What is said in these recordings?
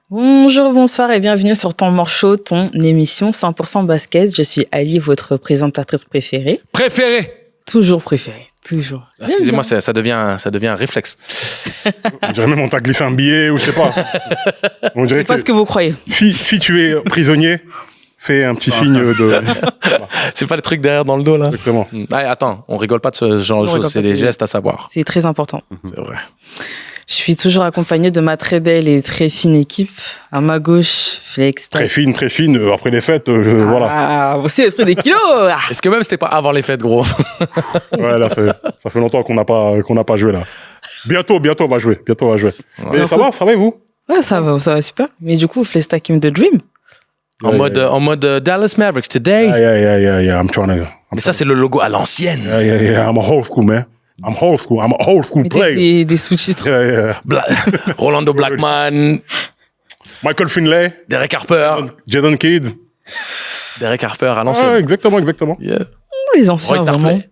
Bonjour, bonsoir et bienvenue sur Temps Mort Show, ton émission 100% basket. Je suis Ali, votre présentatrice préférée. Toujours préférée, toujours. Excusez-moi, ça devient un réflexe. On dirait même on t'a glissé un billet ou je sais pas. On dirait C'est pas ce que vous croyez. Si tu es prisonnier, fais un petit signe de... Voilà. C'est pas le truc derrière dans le dos, là? Exactement. Ah, attends, on rigole pas de ce genre de choses, c'est des gestes à savoir. C'est très important. C'est vrai. Je suis toujours accompagnée de ma très belle et très fine équipe. À ma gauche, Flex. Très fine. Après les fêtes, voilà. Ah, aussi l'esprit des kilos. Ah. Est-ce que même c'était pas avant les fêtes, gros? Ouais, là, ça fait longtemps qu'on n'a pas joué, là. Bientôt, on va jouer. Mais Bientôt. ça va et vous? Ouais, ça va super. Mais du coup, Flex Takim The Dream. En mode Dallas Mavericks today. Yeah, I'm trying to... Mais ça, c'est le logo à l'ancienne. Yeah, I'm a old school, man. I'm old school Mettez player. des sous-titres. Yeah. Rolando Blackman, Michael Finlay, Derek Harper. Jaden Kidd. Derek Harper à l'ancienne. Ouais, exactement. Yeah. Les anciens, Roy vraiment. Tarpley.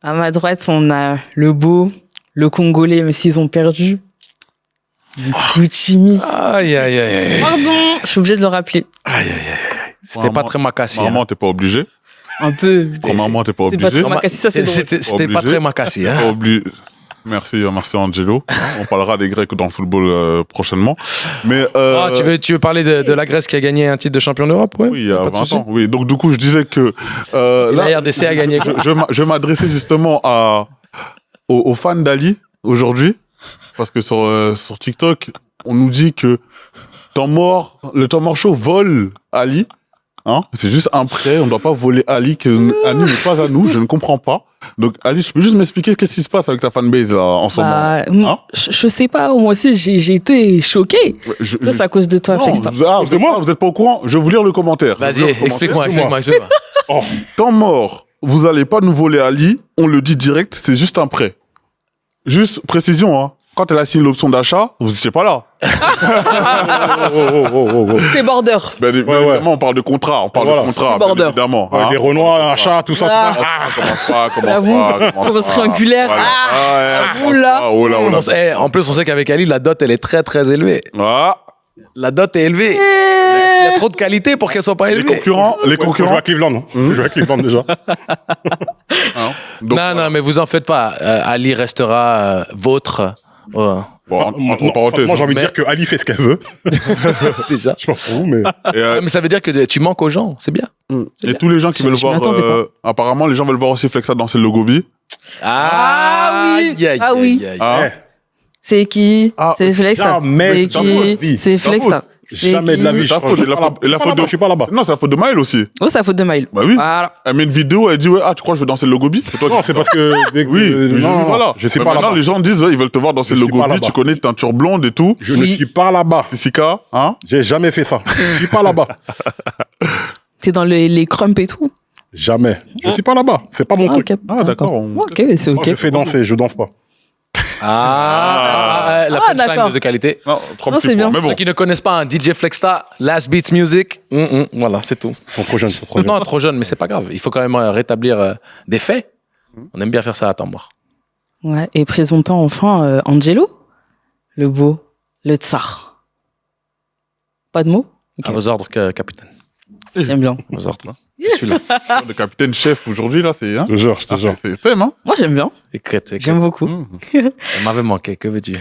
À ma droite, on a le beau, le Congolais, même s'ils ont perdu. Gucci. Aïe. Pardon, je suis obligée de le rappeler. Aïe. C'était pas très macassi. Normalement, t'es pas obligé. Un peu. Normalement, t'es pas C'est pas obligé. très macassi, ça c'est drôle. C'était pas Obligé. très macassi. Pas Hein. obligé. Merci Angelo. On parlera des Grecs dans le football prochainement. Mais Tu veux parler de la Grèce qui a gagné un titre de champion d'Europe? Ouais. oui, il y a Pas de 20 souci. ans. Oui, donc du coup, je disais que La RDC a gagné. je vais m'adresser justement aux fans d'Ali aujourd'hui, parce que sur TikTok, on nous dit que le temps mort show vole Ali. Hein, c'est juste un prêt, on ne doit pas voler Ali, que Ali n'est pas à nous, je ne comprends pas. Donc Ali, je peux juste m'expliquer qu'est-ce qui se passe avec ta fanbase là, en ce moment? Moi, je sais pas, moi aussi j'ai été choquée. Ça, c'est à cause de toi, Non, Flex. vous êtes pas au courant? Je vais vous lire le commentaire. Vas-y, explique-moi. Oh, temps mort, vous allez pas nous voler Ali, on le dit direct, c'est juste un prêt. Juste précision, hein. Quand elle a signé l'option d'achat, vous étiez pas là. C'est border. Ben, évidemment, on parle de contrat, bien Border. évidemment. Ouais, hein. les Renois, achats, tout ça. Commence triangulaire. Vous là. Oh là. En plus, on sait qu'avec Ali, la dot, elle est très, très élevée. Ah, La dot est élevée. Il y a trop de qualité pour qu'elle soit pas les élevée. concurrents. Je joue à Cleveland. Je joue à Cleveland déjà. Donc, Non, mais vous en faites pas. Ali restera vôtre. bon, entre parenthèses. Moi, j'ai envie de Mais- dire que Ali fait ce qu'elle veut. Déjà. Je sais pas pour vous, mais... Mais ça veut dire que tu manques aux gens. C'est bien. Et tous les gens qui veulent Je voir, m'attendais pas. apparemment, les gens veulent voir aussi Flexa danser le Gobi. Ah oui. Aïe, aïe, Ah oui. aïe, aïe. Hein? C'est qui? Ah, C'est Flex. jamais C'est de la qui? vie. C'est Ta Flex. faute. Jamais de la vie. Ta faute, Je suis pas là-bas. Non, c'est la faute de Maël aussi. Oh, c'est la faute de Maël. Bah oui. Voilà. Elle met une vidéo, elle dit ouais, tu crois que je veux danser le Gobi? C'est toi Non, qui- c'est parce que... Oui, non, voilà. je suis Mais pas maintenant, là-bas. les gens disent, ouais, ils veulent te voir danser Je le suis pas Gobi, là-bas. tu connais teinture blonde et tout. Je ne suis pas là-bas. Sika, hein? J'ai jamais fait ça. Je suis pas là-bas. T'es dans les crumps et tout. Jamais. Je suis pas là-bas. C'est pas mon truc. Ok. Ah, d'accord. Ok, c'est Moi, ok. je fais danser, je danse pas. La punchline d'accord. de qualité. Non, trop Non, petits c'est points. bien. Mais Pour bon. ceux qui ne connaissent pas un DJ Flexta, Last Beats Music, voilà, c'est tout. Ils sont trop jeunes, Non, trop jeune, mais c'est pas grave. Il faut quand même rétablir des faits. On aime bien faire ça à temps mort. Ouais, et présentons enfin Angelo, le beau, le tsar. Pas de mots? Ok, À vos ordres, capitaine. j'aime bien. À vos ordres. Je suis là. Le capitaine chef aujourd'hui, là, c'est, hein? Je te jure, je te jure. C'est femme, hein? Moi, j'aime bien. Écrite. J'aime beaucoup. Elle m'avait manqué, que veux-tu?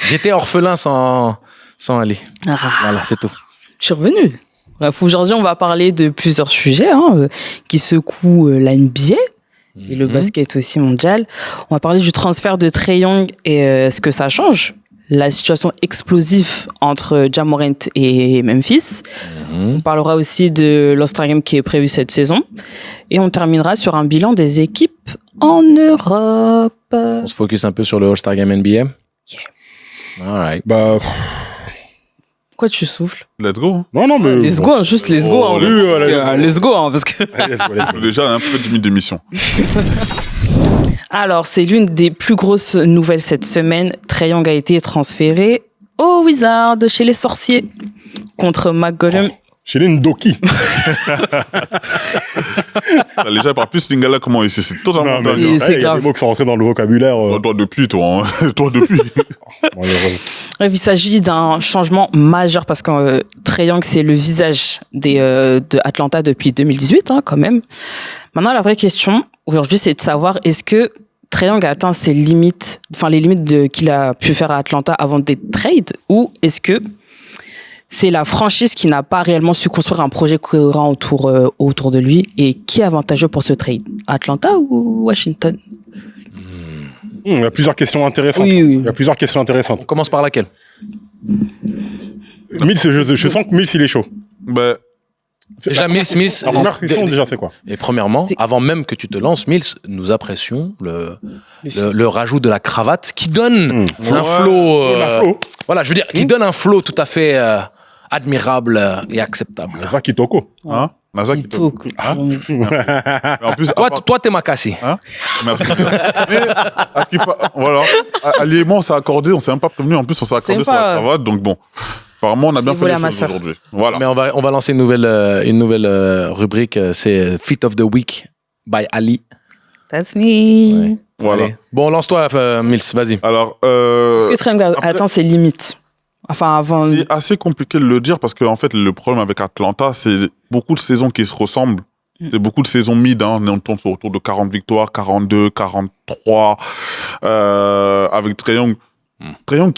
J'étais orphelin sans Ali. Ah, Voilà, c'est tout. je suis revenu. Bref, aujourd'hui, on va parler de plusieurs sujets qui secouent la NBA et le basket aussi mondial. On va parler du transfert de Trae Young et ce que ça change. La situation explosive entre Ja Morant et Memphis. On parlera aussi de l'All-Star Game qui est prévu cette saison. Et on terminera sur un bilan des équipes en Europe. On se focus un peu sur le All-Star Game NBA. Yeah. All right. Bah, Pourquoi tu souffles? Let's go. non, mais... Let's go, juste let's go. Oh, hein, let's go. parce que, let's go, parce que... Allez, let's go, let's go. Déjà, un peu de minutes d'émission. Alors, c'est l'une des plus grosses nouvelles cette semaine. Trae Young a été transféré aux Wizards, chez les sorciers, contre McGollum. Chez les Ndoki. Les gens parlent plus Lingala comment ici. C'est totalement Non, mais dingue. Et non. c'est Il y a grave. des mots qui sont rentrés dans le vocabulaire. Toi depuis, toi. Hein. Toi depuis. Malheureusement. Il s'agit d'un changement majeur parce que Trae Young, c'est le visage de Atlanta depuis 2018, hein, quand même. Maintenant, la vraie question aujourd'hui, c'est de savoir est-ce que Trae Young a atteint ses limites, enfin les limites qu'il a pu faire à Atlanta avant des trades, ou est-ce que c'est la franchise qui n'a pas réellement su construire un projet cohérent autour de lui, et qui est avantageux pour ce trade, Atlanta ou Washington? Il y a plusieurs questions intéressantes. Oui. Il y a plusieurs questions intéressantes. On commence par laquelle? Mills, je sens que Mills, il est chaud. Ben, Déjà, Mills. La première question, déjà, c'est quoi? Et premièrement, avant même que tu te lances, Mills, nous apprécions le rajout de la cravate qui donne un flow. Voilà, je veux dire, qui donne un flow tout à fait admirable et acceptable. Zaki Toko. hein? Nasa qui te- En plus, Toi, t'es Makassi. hein? Merci. Mais, à ce qui voilà. Ali et moi, on s'est accordé, on s'est même pas prévenu. En plus, on s'est accordé C'est sur la pas- cravate. Donc bon, apparemment, on a bien l'ai fait volé les à ma choses sœur. aujourd'hui. Voilà. Mais on va lancer une nouvelle rubrique. C'est Fit of the Week by Ali. That's me. Ouais. Voilà. Allez. Bon, lance-toi, Mills, vas-y. Alors, Est-ce que Trae Young a après- atteint ses limites? Enfin, avant. c'est assez compliqué de le dire parce que en fait, le problème avec Atlanta, c'est beaucoup de saisons qui se ressemblent. C'est beaucoup de saisons mid, hein. On tourne autour de 40 victoires, 42, 43, avec Trae Young. Trae Young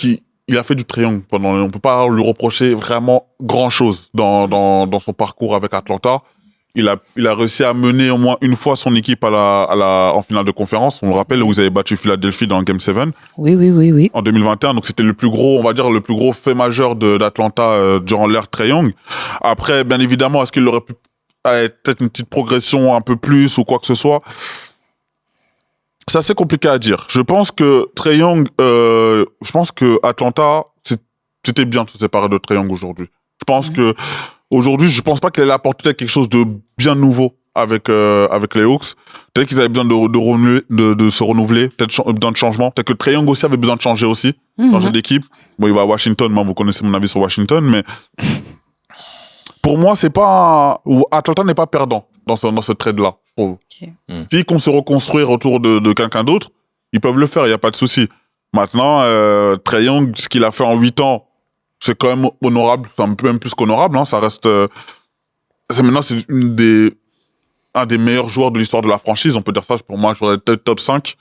il a fait du Trae Young pendant, on peut pas lui reprocher vraiment grand chose dans son parcours avec Atlanta. Il a réussi à mener au moins une fois son équipe en finale de conférence. On le rappelle, vous avez battu Philadelphie dans le Game 7 Oui. en 2021. Donc, c'était le plus gros, on va dire, le plus gros fait majeur d'Atlanta durant l'ère Trae Young. Après, bien évidemment, est-ce qu'il aurait pu peut-être une petite progression un peu plus ou quoi que ce soit? C'est assez compliqué à dire. Je pense que Trae Young, je pense que Atlanta, c'était bien de se séparer de Trae Young aujourd'hui. Je pense que aujourd'hui, je pense pas qu'elle apporte peut-être quelque chose de bien nouveau avec les Hawks. Peut-être qu'ils avaient besoin de se renouveler, peut-être besoin de changement. Peut-être que Trae Young aussi avait besoin de changer aussi, changer d'équipe. Bon, il va à Washington, moi, vous connaissez mon avis sur Washington, mais pour moi, c'est pas Atlanta n'est pas perdant dans ce trade-là, je trouve. Ok. S'ils qu'on se reconstruire autour de quelqu'un d'autre, ils peuvent le faire, il y a pas de souci. Maintenant, Trae Young, ce qu'il a fait en 8 ans, c'est quand même honorable, c'est un peu même plus qu'honorable, hein, ça reste c'est un des meilleurs joueurs de l'histoire de la franchise, on peut dire ça, pour moi, je dirais peut-être top 5.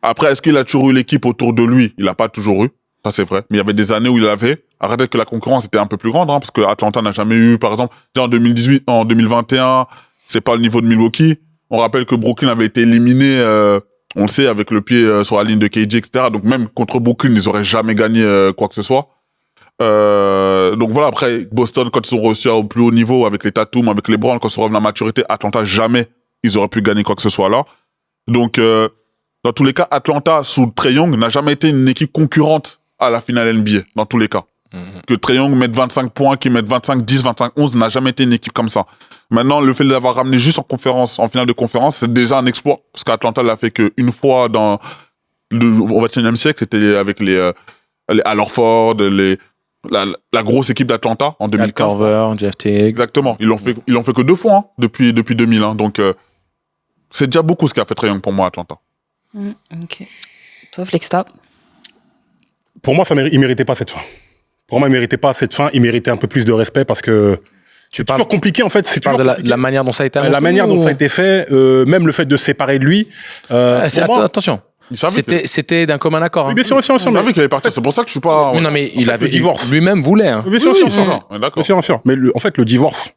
Après, est-ce qu'il a toujours eu l'équipe autour de lui? Il a pas toujours eu, ça c'est vrai, mais il y avait des années où il l'avait. Arrêtez que la concurrence était un peu plus grande, hein, parce que Atlanta n'a jamais eu, par exemple, en 2018, en 2021, c'est pas le niveau de Milwaukee. On rappelle que Brooklyn avait été éliminé, on le sait, avec le pied sur la ligne de KG, etc. Donc même contre Brooklyn, ils auraient jamais gagné quoi que ce soit. Donc voilà, après, Boston, quand ils sont reçus au plus haut niveau, avec les Tatum, avec les Browns, quand ils sont revenus à maturité, Atlanta, jamais ils auraient pu gagner quoi que ce soit là. Donc, dans tous les cas, Atlanta, sous Trae Young, n'a jamais été une équipe concurrente à la finale NBA, dans tous les cas. Que Trae Young mette 25 points, qu'il mette 25-10, 25-11, n'a jamais été une équipe comme ça. Maintenant, le fait d'avoir ramené juste en finale de conférence, c'est déjà un exploit. Parce qu'Atlanta l'a fait qu'une fois dans le 21e siècle, c'était avec les Al Horford, la grosse équipe d'Atlanta en 2015. Al Korver, Jeff Teague. Exactement. Ils l'ont fait que 2 fois, hein, depuis 2000, hein. Donc, c'est déjà beaucoup ce qu'a fait Trae Young pour moi, Atlanta. Ok. Toi, Flexta? Pour moi, il méritait pas cette fin. Pour moi, il méritait pas cette fin. Il méritait un peu plus de respect parce que c'est toujours compliqué, en fait. C'est Tu parles toujours de la manière dont ça a été annoncé. la manière dont ça a été fait, même le fait de se séparer de lui. Pour moi- Attention. Il savait C'était d'un commun accord. Oui, Hein. bien sûr, Il savait qu'il allait partir. C'est pour ça que je suis pas. Oui, non, mais il le avait divorce. lui-même voulait. Hein. Bien sûr, Oui, bien oui, sûr. ouais, d'accord. Bien sûr, bien sûr. Mais en fait, le divorce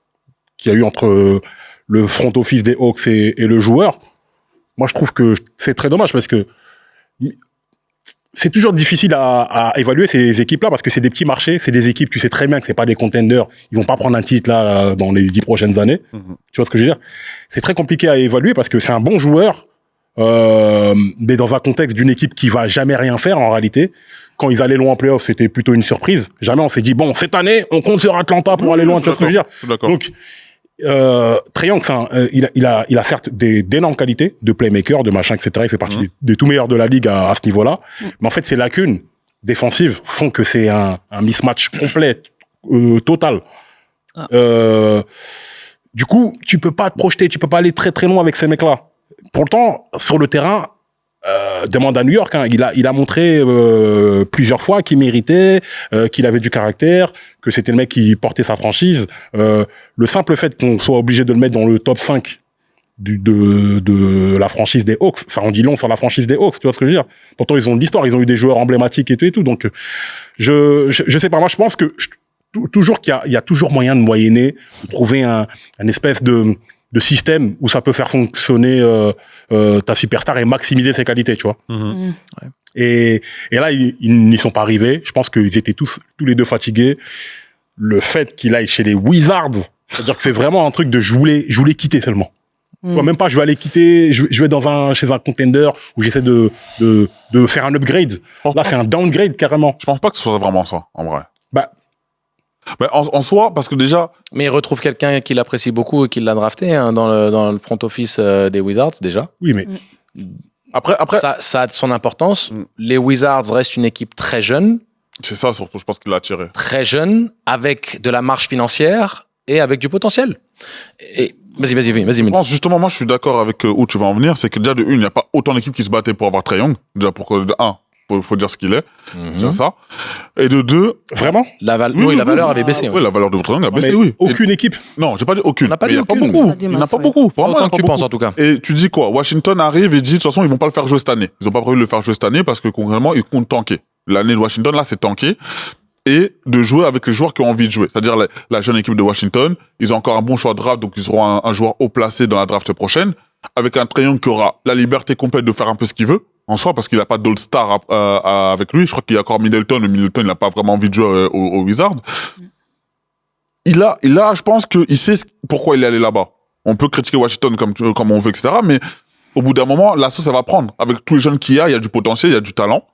qu'il y a eu entre le front office des Hawks et le joueur, moi, je trouve que c'est très dommage parce que c'est toujours difficile à évaluer ces équipes-là parce que c'est des petits marchés, c'est des équipes, tu sais très bien que c'est pas des contenders, ils vont pas prendre un titre là dans les 10 prochaines années. Tu vois ce que je veux dire? C'est très compliqué à évaluer parce que c'est un bon joueur, mais dans un contexte d'une équipe qui va jamais rien faire en réalité. Quand ils allaient loin en playoff, c'était plutôt une surprise. Jamais on s'est dit bon, cette année, on compte sur Atlanta pour aller loin. Tu vois ce que je veux dire? Je suis d'accord. Donc, Trae Young, il a certes d'énormes qualités de playmaker, de machin, etc. Il fait partie des tout meilleurs de la ligue à ce niveau-là. Mais en fait, ses lacunes défensives font que c'est un mismatch complet, total. Du coup, tu peux pas te projeter, tu peux pas aller très très loin avec ces mecs-là. Pourtant, sur le terrain, demande à New York. Hein. Il a montré plusieurs fois qu'il méritait, qu'il avait du caractère, que c'était le mec qui portait sa franchise. Le simple fait qu'on soit obligé de le mettre dans le top 5 de la franchise des Hawks, ça en dit long sur la franchise des Hawks, tu vois ce que je veux dire. Pourtant, ils ont de l'histoire, ils ont eu des joueurs emblématiques et tout. Donc, je sais pas, moi, je pense que toujours qu'il y a toujours moyen de moyenner, de trouver un espèce de système où ça peut faire fonctionner ta superstar et maximiser ses qualités, tu vois. Ouais. Et là, ils n'y sont pas arrivés. Je pense qu'ils étaient tous les deux fatigués. Le fait qu'il aille chez les Wizards, c'est-à-dire que c'est vraiment un truc de je voulais quitter seulement. Tu vois, même pas je vais aller quitter, je vais chez un contender où j'essaie de faire un upgrade. Là, c'est un downgrade carrément. Je pense pas que ce soit vraiment ça, en vrai. Bah, en soi, parce que déjà... Mais il retrouve quelqu'un qu'il apprécie beaucoup et qui l'a drafté hein, dans le front office des Wizards, déjà. oui, mais Après... Ça a son importance. Les Wizards restent une équipe très jeune, C'est ça, surtout, je pense qu'il l'a attiré. avec de la marge financière et avec du potentiel. Et vas-y, Je Mils. pense, justement, moi, je suis d'accord avec où tu vas en venir. C'est que déjà, de une, il n'y a pas autant d'équipes qui se battaient pour avoir Trae Young. Déjà, de un, faut dire ce qu'il est. Déjà ça. Et de deux... vraiment? La valeur avait baissé. Oui, la valeur de Trae Young a baissé, Mais oui. aucune équipe. Non, j'ai pas dit aucune. On n'a pas Mais dit il y a aucune. beaucoup. Pas des Il n'y en a masses, pas ouais. beaucoup. Vraiment, il y en Autant a que pas tu penses, beaucoup. en tout cas. Et tu dis quoi? Washington arrive et dit, de toute façon, ils vont pas le faire jouer cette année. Ils ont pas prévu de le faire jouer cette année parce que, concrètement, ils comptent tanker. L'année de Washington, là, c'est tanker. Et de jouer avec les joueurs qui ont envie de jouer. C'est-à-dire la jeune équipe de Washington, ils ont encore un bon choix de draft, donc ils auront un joueur haut placé dans la draft prochaine, avec un Trae Young qui aura la liberté complète de faire un peu ce qu'il veut, en soi, parce qu'il n'a pas d'All-Star avec lui. Je crois qu'il y a encore Middleton, mais Middleton, il n'a pas vraiment envie de jouer au Wizards. Il a, je pense qu'il sait pourquoi il est allé là-bas. On peut critiquer Washington comme on veut, etc., mais au bout d'un moment, la sauce, ça va prendre. Avec tous les jeunes qu'il y a du potentiel, il y a du talent.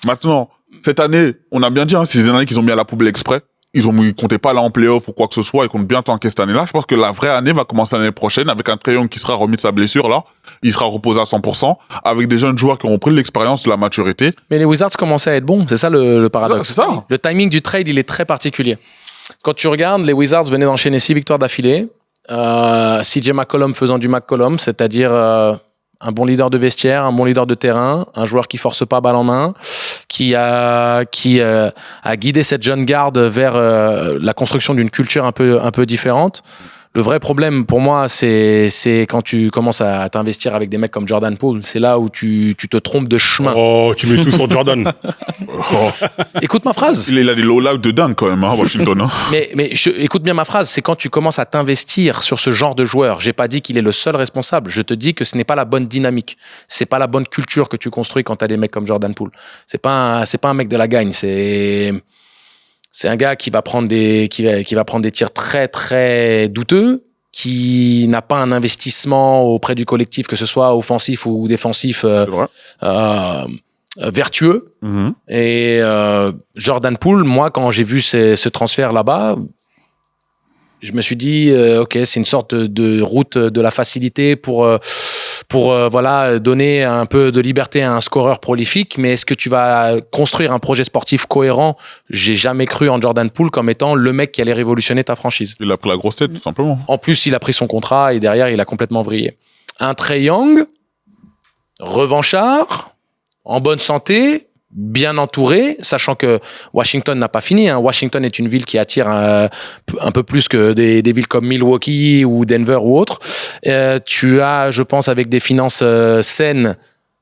Maintenant, cette année, on a bien dit, c'est des années qu'ils ont mis à la poubelle exprès. Ils comptaient pas là en playoff ou quoi que ce soit, ils comptent bien tanker cette année-là. Je pense que la vraie année va commencer l'année prochaine avec un Trae Young qui sera remis de sa blessure, là. Il sera reposé à 100%, avec des jeunes joueurs qui auront pris de l'expérience, de la maturité. Mais les Wizards commençaient à être bons, c'est ça le paradoxe. C'est ça. Le timing du trade, il est très particulier. Quand tu regardes, les Wizards venaient d'enchaîner 6 victoires d'affilée. CJ McCollum faisant du McCollum, c'est-à-dire un bon leader de vestiaire, un bon leader de terrain, un joueur qui force pas balle en main, qui a guidé cette jeune garde vers la construction d'une culture un peu différente. Le vrai problème pour moi, c'est quand tu commences à t'investir avec des mecs comme Jordan Poole. C'est là où tu te trompes de chemin. Oh, tu mets tout sur Jordan. Écoute ma phrase. Il a des low-life de dingue quand même, hein, Washington. Hein. Mais écoute bien ma phrase. C'est quand tu commences à t'investir sur ce genre de joueur. J'ai pas dit qu'il est le seul responsable. Je te dis que ce n'est pas la bonne dynamique. C'est pas la bonne culture que tu construis quand t'as des mecs comme Jordan Poole. C'est pas un mec de la gagne. C'est un gars qui va prendre des tirs très très douteux, qui n'a pas un investissement auprès du collectif, que ce soit offensif ou défensif, vertueux. Mm-hmm. Et Jordan Poole, moi, quand j'ai vu ce transfert là-bas, je me suis dit, ok, c'est une sorte de route de la facilité pour donner un peu de liberté à un scoreur prolifique. Mais est-ce que tu vas construire un projet sportif cohérent? J'ai jamais cru en Jordan Poole comme étant le mec qui allait révolutionner ta franchise. Il a pris la grosse tête, tout simplement. En plus, il a pris son contrat et derrière, il a complètement vrillé. Un Trae Young, revanchard, en bonne santé, bien entouré, sachant que Washington n'a pas fini. Hein. Washington est une ville qui attire un peu plus que des villes comme Milwaukee ou Denver ou autres. Tu as, je pense, avec des finances saines,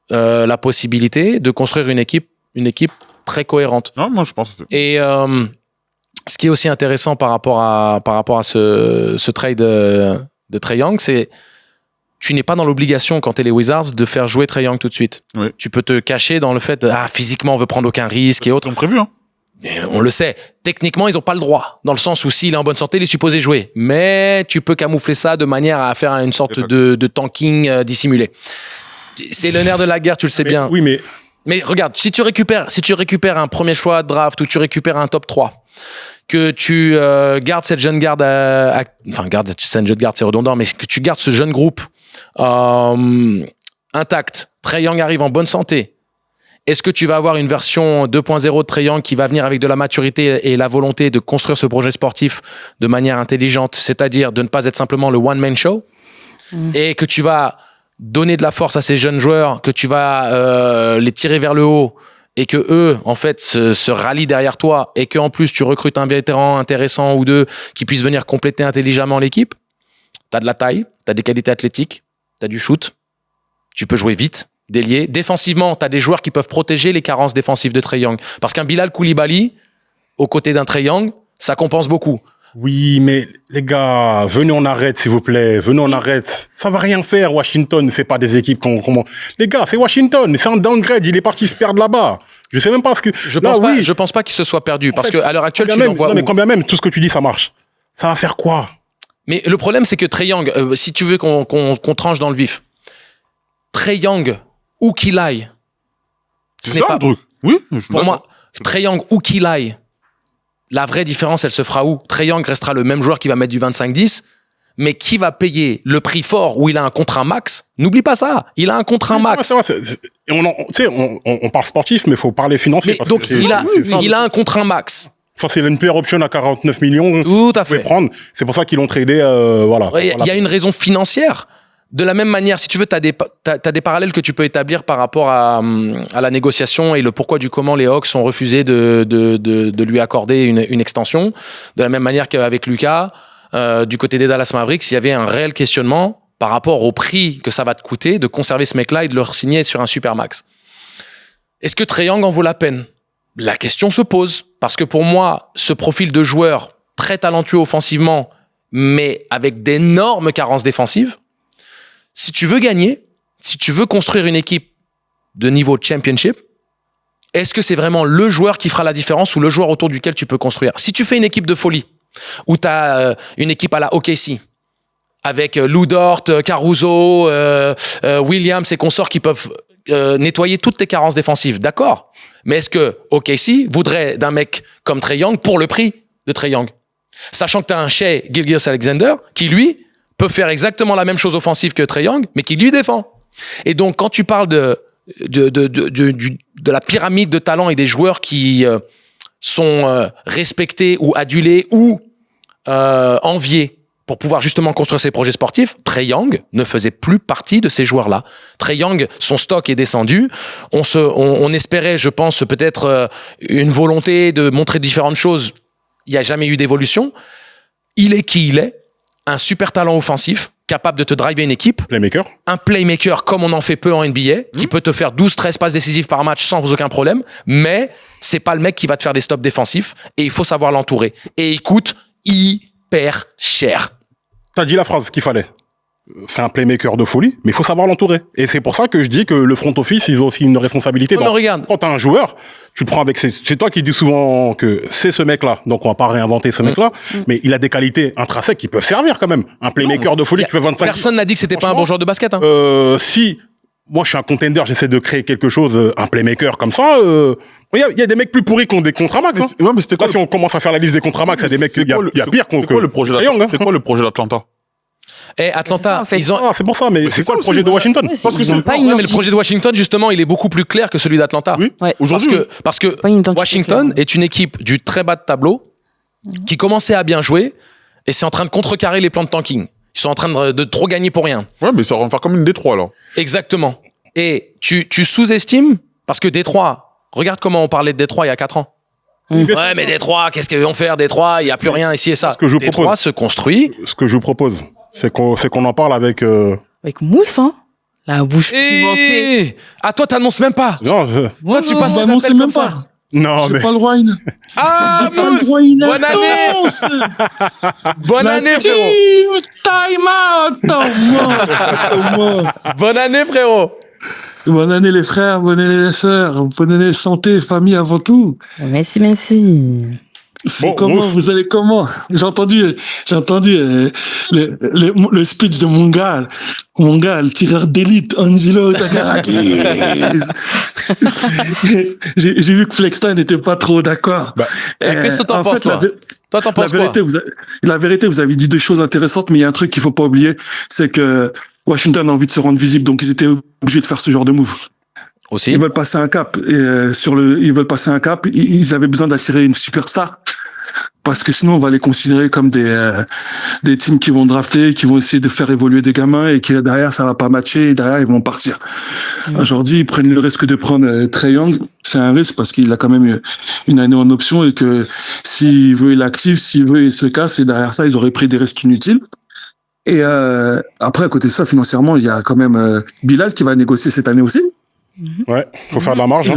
la possibilité de construire une équipe très cohérente. Non, moi, je pense. Et ce qui est aussi intéressant par rapport à ce trade de Trae Young, c'est tu n'es pas dans l'obligation, quand tu es les Wizards, de faire jouer Trae Young tout de suite. Oui. Tu peux te cacher dans le fait physiquement on veut prendre aucun risque et autres. Ils ont prévu, hein. Et on le sait. Techniquement, ils n'ont pas le droit. Dans le sens où s'il est en bonne santé, il est supposé jouer. Mais tu peux camoufler ça de manière à faire une sorte de tanking dissimulé. C'est le nerf de la guerre, tu le sais bien. Oui, Mais regarde, si tu récupères un premier choix de draft ou tu récupères un top 3, que tu gardes cette jeune garde garde cette jeune garde, c'est redondant, mais que tu gardes ce jeune groupe intact, Trae Young arrive en bonne santé, est-ce que tu vas avoir une version 2.0 de Trae Young qui va venir avec de la maturité et la volonté de construire ce projet sportif de manière intelligente, c'est-à-dire de ne pas être simplement le one-man show, et que tu vas donner de la force à ces jeunes joueurs, que tu vas les tirer vers le haut et que eux, en fait, se rallient derrière toi et qu'en plus, tu recrutes un vétéran intéressant ou deux qui puisse venir compléter intelligemment l'équipe, t'as de la taille, t'as des qualités athlétiques, t'as du shoot, tu peux jouer vite, délier. Défensivement, t'as des joueurs qui peuvent protéger les carences défensives de Trae Young. Parce qu'un Bilal Koulibaly, aux côtés d'un Trae Young, ça compense beaucoup. Oui, mais les gars, venez on arrête, s'il vous plaît. Venez on arrête. Ça va rien faire, Washington. C'est pas des équipes Les gars, c'est Washington. C'est un downgrade. Il est parti se perdre là-bas. Je sais même pas ce que... Je pense pas qu'il se soit perdu. Parce qu'à l'heure actuelle, tu l'envoies où ? Non, mais quand bien même, tout ce que tu dis, ça marche. Ça va faire quoi ? Mais le problème, c'est que Trae Young, si tu veux qu'on tranche dans le vif, Trae Young, où qu'il aille, C'est ça, le truc. Oui. Pour moi, Trae Young, où qu'il aille, la vraie différence, elle se fera où ? Trae Young restera le même joueur qui va mettre du 25-10, mais qui va payer le prix fort où il a un contrat max ? N'oublie pas ça, il a un contrat max. On parle sportif, mais il faut parler financier. Mais donc, il a un contrat max. Ça, c'est une player option à 49 millions. Tout à fait. Prendre. C'est pour ça qu'ils l'ont tradé, voilà. Il y a une raison financière. De la même manière, si tu veux, t'as des parallèles que tu peux établir par rapport à la négociation et le pourquoi du comment les Hawks ont refusé de lui accorder une extension. De la même manière qu'avec Lucas, du côté des Dallas Mavericks, il y avait un réel questionnement par rapport au prix que ça va te coûter de conserver ce mec-là et de le signer sur un supermax. Est-ce que Trae Young en vaut la peine ? La question se pose, parce que pour moi, ce profil de joueur très talentueux offensivement, mais avec d'énormes carences défensives, si tu veux gagner, si tu veux construire une équipe de niveau championship, est-ce que c'est vraiment le joueur qui fera la différence ou le joueur autour duquel tu peux construire ? Si tu fais une équipe de folie, où tu as une équipe à la OKC, avec Lou Dort, Caruso, Williams et consorts qui peuvent nettoyer toutes tes carences défensives, d'accord. Mais est-ce que OKC voudrait d'un mec comme Trae Young pour le prix de Trae Young ? Sachant que tu as un Shai Gilgeous-Alexander qui, lui, peut faire exactement la même chose offensive que Trae Young, mais qui lui défend. Et donc, quand tu parles de la pyramide de talent et des joueurs qui sont respectés ou adulés ou enviés pour pouvoir justement construire ses projets sportifs, Trae Young ne faisait plus partie de ces joueurs-là. Trae Young, son stock est descendu. On espérait, je pense, peut-être une volonté de montrer différentes choses. Il n'y a jamais eu d'évolution. Il est qui il est. Un super talent offensif, capable de te driver une équipe. Playmaker. Un playmaker comme on en fait peu en NBA, qui peut te faire 12-13 passes décisives par match sans aucun problème. Mais c'est pas le mec qui va te faire des stops défensifs. Et il faut savoir l'entourer. Et il coûte hyper cher. T'as dit la phrase qu'il fallait. C'est un playmaker de folie, mais il faut savoir l'entourer. Et c'est pour ça que je dis que le front office, ils ont aussi une responsabilité. Non, regarde. Quand t'as un joueur, tu le prends avec c'est toi qui dis souvent que c'est ce mec-là. Donc on va pas réinventer ce mec-là, mais il a des qualités intrinsèques qui peuvent servir quand même. Un playmaker de folie qui fait 25. Personne n'a dit que c'était pas un bon joueur de basket, hein. Si moi je suis un contender, j'essaie de créer quelque chose, un playmaker comme ça, il y a des mecs plus pourris qui ont des contrats max. Hein. Ouais, mais c'était quoi si on commence à faire la liste des contrats max, il y a des mecs, il y a pire qu'on. C'est quoi le projet C'est quoi le projet d'Atlanta? Atlanta, en fait. ils ont. C'est pour ça, mais c'est quoi le projet de Washington? Ouais, Parce que ils ont pas mais le projet de Washington, justement, il est beaucoup plus clair que celui d'Atlanta. Oui. Ouais. Aujourd'hui. Parce que Pas une identité Washington claire. est une équipe du très bas de tableau qui commençait à bien jouer et c'est en train de contrecarrer les plans de tanking. Ils sont en train de trop gagner pour rien. Ouais, mais ça va faire comme une Détroit, là. Exactement. Et tu sous-estimes, parce que Détroit, regarde comment on parlait de Détroit il y a 4 ans. Ouais, mais Détroit, qu'est-ce qu'ils vont faire, Détroit? Il n'y a plus rien ici et ça. Ce que je Détroit propose. se construit. Ce que je vous propose, c'est qu'on en parle avec. Avec mousse, hein. La bouche pimentée. Et à toi, t'annonces même pas. Non, Toi, tu passes Bah les non, c'est appels même comme ça. pas. non, J'ai mais pas le wine. Ah, J'ai pas Mousse, le wine. bonne année. Bonne année, frérot. Time out. Bonne année, frérot. Bonne année les frères, bonne année les sœurs, bonne année santé, famille avant tout. Merci, merci. C'est Bon, comment, Mousse. vous allez comment? J'ai entendu le speech de mon gars, le tireur d'élite, Angelo Tagarakis. J'ai vu que Flexton n'était pas trop d'accord. Qu'est-ce que t'en en penses, fait, toi? Toi, t'en penses quoi? La vérité, vous avez dit deux choses intéressantes, mais il y a un truc qu'il faut pas oublier, c'est que Washington a envie de se rendre visible, donc ils étaient obligés de faire ce genre de move. Aussi. Ils veulent passer un cap. Et ils veulent passer un cap. Ils avaient besoin d'attirer une superstar. parce que sinon on va les considérer comme des teams qui vont drafter, qui vont essayer de faire évoluer des gamins et qui derrière ça va pas matcher et derrière ils vont partir. Aujourd'hui, ils prennent le risque de prendre Trae Young. C'est un risque parce qu'il a quand même une année en option et que s'il veut, il est actif, s'il veut, il se casse et derrière ça, ils auraient pris des risques inutiles. Et après, à côté de ça, financièrement, il y a quand même Bilal qui va négocier cette année aussi. Ouais, faut faire de la marge,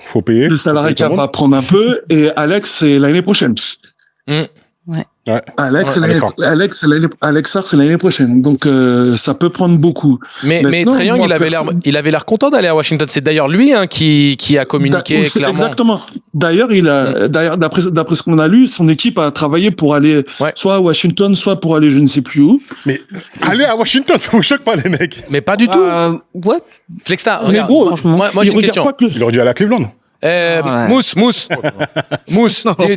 faut payer. Le salarié cap va prendre un peu et Alex, c'est l'année prochaine. Ouais. Alex, c'est l'année prochaine. Donc, ça peut prendre beaucoup. Mais Trae Young, il avait l'air content d'aller à Washington. C'est d'ailleurs lui qui a communiqué clairement. Exactement. D'ailleurs, d'après ce qu'on a lu, son équipe a travaillé pour aller soit à Washington, soit pour aller je ne sais plus où. Mais aller à Washington, ça vous choque pas les mecs? Mais pas du tout. Ouais. Flexta, Mais regarde. gros, Franchement, moi j'ai une question. Il aurait dû aller à Cleveland. Mousse,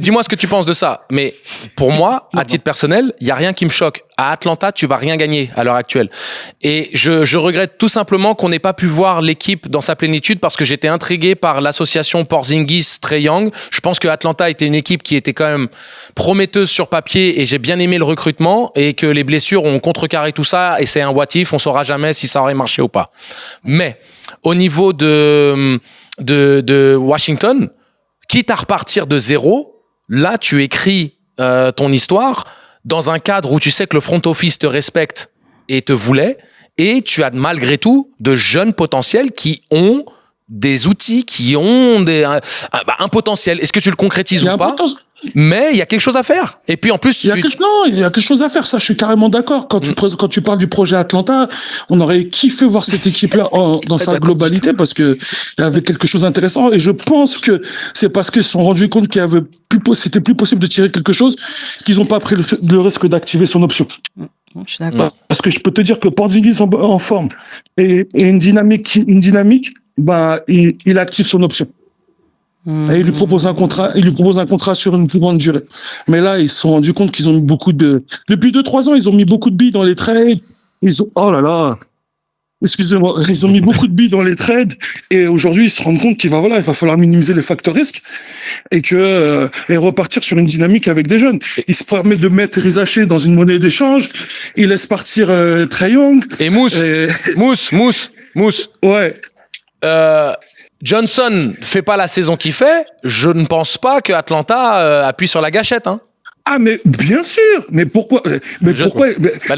dis-moi ce que tu penses de ça. Mais pour moi, à titre personnel, il y a rien qui me choque. À Atlanta, tu vas rien gagner à l'heure actuelle. Et je regrette tout simplement qu'on n'ait pas pu voir l'équipe dans sa plénitude parce que j'étais intrigué par l'association Porzingis-Trae Young. Je pense que Atlanta était une équipe qui était quand même prometteuse sur papier et j'ai bien aimé le recrutement et que les blessures ont contrecarré tout ça et c'est un what if, on saura jamais si ça aurait marché ou pas. Mais au niveau de Washington, quitte à repartir de zéro, là tu écris ton histoire dans un cadre où tu sais que le front office te respecte et te voulait, et tu as malgré tout de jeunes potentiels qui ont des outils, qui ont un potentiel. Est-ce que tu le concrétises ou pas? Mais il y a quelque chose à faire. Et puis en plus, il y a quelque chose à faire. Ça, je suis carrément d'accord. Quand tu parles du projet Atlanta, on aurait kiffé voir cette équipe-là dans sa globalité parce que il y avait quelque chose d'intéressant. Et je pense que c'est parce qu'ils se sont rendus compte c'était plus possible de tirer quelque chose qu'ils n'ont pas pris le risque d'activer son option. Je suis d'accord. Parce que je peux te dire que Porzingis en forme et une dynamique, il active son option. Et il lui propose un contrat sur une plus grande durée. Mais là, ils se sont rendus compte qu'ils ont mis depuis 2-3 ans, ils ont mis beaucoup de billes dans les trades. Excusez-moi, ils ont mis beaucoup de billes dans les trades. Et aujourd'hui, ils se rendent compte il va falloir minimiser les facteurs risques et repartir sur une dynamique avec des jeunes. Ils se permettent de mettre Rizaché dans une monnaie d'échange. Ils laissent partir Trae Young. Et Mousse. Ouais. Johnson fait pas la saison qu'il fait, je ne pense pas que Atlanta appuie sur la gâchette. Hein. Ah, mais bien sûr. Mais pourquoi le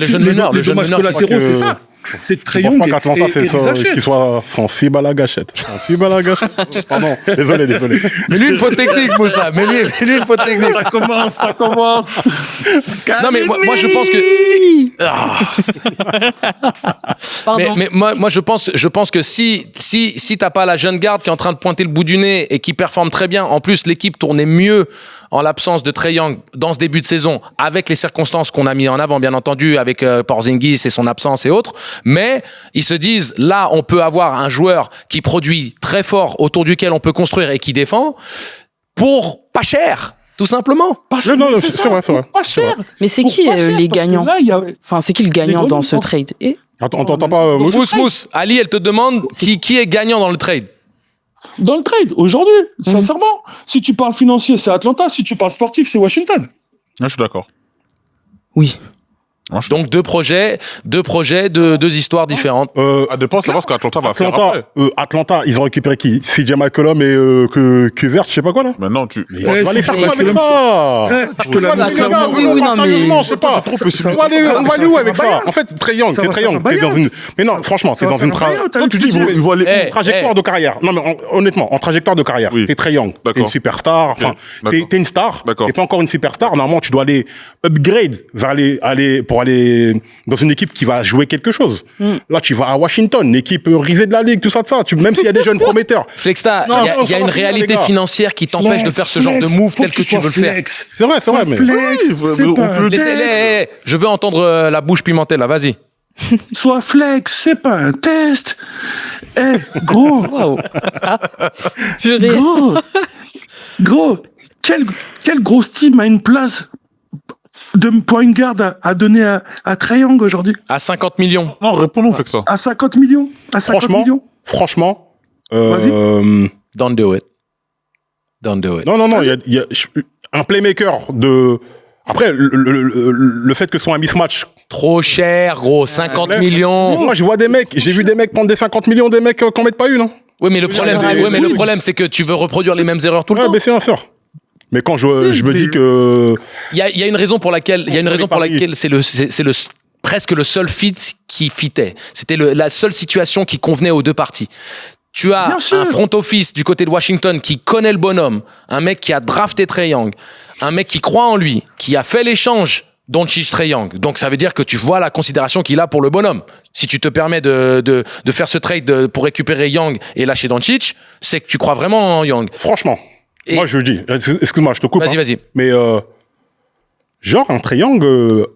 jeune meneur, les dommages collatéraux, c'est ça. C'est Trae Young qu'Atlanta fait ça, qu'il soit sensible à la gâchette. Pardon. Désolé. Mais lui, une faute technique, Moussa. Mais lui, une faute technique. Ça commence. Non, mais moi, je pense que... Pardon. Mais moi, je pense que si t'as pas la jeune garde qui est en train de pointer le bout du nez et qui performe très bien, en plus, l'équipe tournait mieux en l'absence de Trae Young dans ce début de saison, avec les circonstances qu'on a mis en avant, bien entendu, avec Porzingis et son absence et autres. Mais ils se disent, là, on peut avoir un joueur qui produit très fort, autour duquel on peut construire et qui défend, pour pas cher, tout simplement. Pas cher, c'est vrai. Pas cher. Mais c'est qui les gagnants? Enfin, c'est qui le gagnant dans ce trade? Attends, pas Mousse. Ali, elle te demande qui est gagnant dans le trade. Dans le trade, aujourd'hui, sincèrement, si tu parles financier, c'est Atlanta. Si tu parles sportif, c'est Washington. Je suis d'accord. Oui. Donc deux projets, deux histoires différentes. Dépend de savoir ce qu'Atlanta va faire après. Atlanta, ils ont récupéré qui? CJ McCollum et Cuvert, je sais pas quoi là. Maintenant, tu vas aller faire quoi avec ça? Je te l'annonce. On va aller où avec ça? En fait, Trae Young, t'es dans une... Mais non, franchement, t'es dans une trajectoire de carrière. Non, mais honnêtement, en trajectoire de carrière, t'es Trae Young, t'es une superstar, enfin, t'es une star, et pas encore une superstar. Normalement, tu dois aller upgrade pour aller dans une équipe qui va jouer quelque chose. Là, tu vas à Washington, une équipe risée de la ligue, tout ça, même s'il y a des jeunes prometteurs. Flexta, il y a une réalité financière qui t'empêche de faire ce genre de move tel que tu veux le faire. C'est vrai, mais... Je veux entendre la bouche pimentée, là, vas-y. Sois flex, c'est pas un test. Gros. Wow. Gros. Quelle grosse team a une place de point guard à donner à Trae Young aujourd'hui? À 50 millions. Non, répondons, fait que ça. À 50 millions? Franchement, Don't do it. Non, un playmaker de. Après, le fait que ce soit un mismatch. Trop cher, gros, 50 millions. Moi, je vois des mecs, j'ai vu des mecs prendre des 50 millions, des mecs qu'on mettent pas une. Hein. Oui, mais le problème, c'est que tu veux reproduire les mêmes erreurs tout le temps. Mais c'est sûr. Mais quand je me dis que. Il y a une raison pour laquelle, c'est presque le seul fit qui fitait. C'était la seule situation qui convenait aux deux parties. Tu as un front office du côté de Washington qui connaît le bonhomme, un mec qui a drafté Trae Young, un mec qui croit en lui, qui a fait l'échange Doncic Trae Young. Donc ça veut dire que tu vois la considération qu'il a pour le bonhomme. Si tu te permets de faire ce trade pour récupérer Young et lâcher Doncic, c'est que tu crois vraiment en Young. Franchement, moi je dis, excuse-moi, je te coupe. Vas-y. Mais genre un Trae Young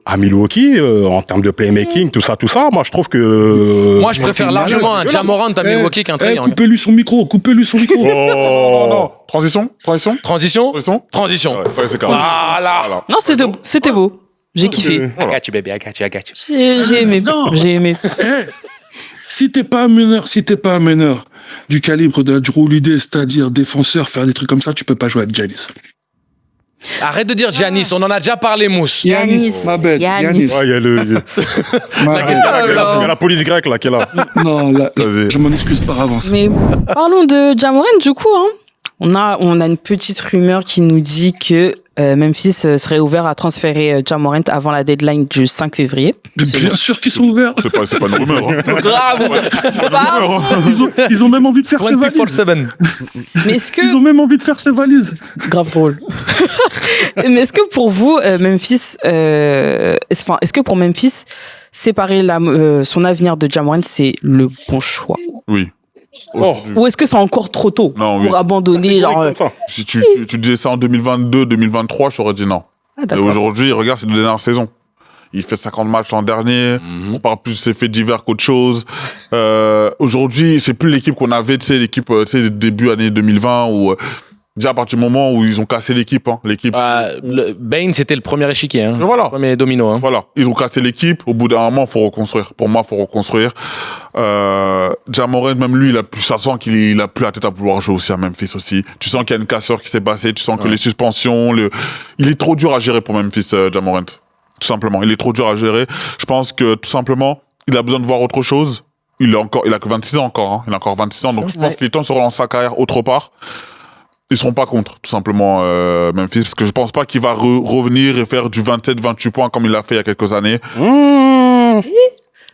à Milwaukee, en termes de playmaking, tout ça, moi je trouve que. Moi je préfère largement un Ja Morant à Milwaukee qu'un Trae Young. Coupez-lui son micro. Non. Transition. Ouais, c'est carré. Voilà. Non, c'était beau. J'ai kiffé. I got you, baby, I got you. J'ai aimé. J'ai aimé. Si t'es pas un meneur du calibre de Drew Holiday, c'est-à-dire défenseur, faire des trucs comme ça, tu peux pas jouer avec Giannis. Arrête de dire Giannis, on en a déjà parlé, Mousse. Giannis, ma bête. Giannis. Ouais, il y a la police grecque là qui est là. Non, là, je m'en excuse par avance. Mais parlons de Ja Morant, du coup. Hein. On a une petite rumeur qui nous dit que Memphis serait ouvert à transférer Ja Morant avant la deadline du 5 février. Bien sûr qu'ils sont ouverts. C'est pas une rumeur. Hein. C'est grave. Ils ont même envie de faire ses valises. 24/7. Mais est-ce que... Ils ont même envie de faire ses valises. Grave drôle. Mais est-ce que pour vous, Memphis... est-ce que pour Memphis, séparer son avenir de Ja Morant, c'est le bon choix? Oui. Ou est-ce que c'est encore trop tôt pour abandonner Si tu disais ça en 2022, 2023, je t'aurais dit non. Et aujourd'hui, regarde, c'est la dernière saison. Il fait 50 matchs l'an dernier. On parle plus de ses faits divers qu'autre chose. Aujourd'hui, c'est plus l'équipe qu'on avait, tu sais, l'équipe, début année 2020 où déjà à partir du moment où ils ont cassé l'équipe, Bane, c'était le premier échiquier, hein. Voilà. Le premier domino, hein. Voilà. Ils ont cassé l'équipe. Au bout d'un moment, faut reconstruire. Pour moi, faut reconstruire. Ja Morant, même lui, ça sent qu'il a plus la tête à vouloir jouer aussi à Memphis aussi. Tu sens qu'il y a une cassure qui s'est passée. Tu sens que les suspensions, il est trop dur à gérer pour Memphis, Ja Morant. Tout simplement. Il est trop dur à gérer. Je pense que, tout simplement, il a besoin de voir autre chose. Il a que 26 ans encore, hein. Il a encore 26 ans. Donc, je pense qu'il est temps de se relancer sa carrière autre part. Ils seront pas contre, tout simplement, Memphis, parce que je pense pas qu'il va revenir et faire du 27-28 points comme il l'a fait il y a quelques années.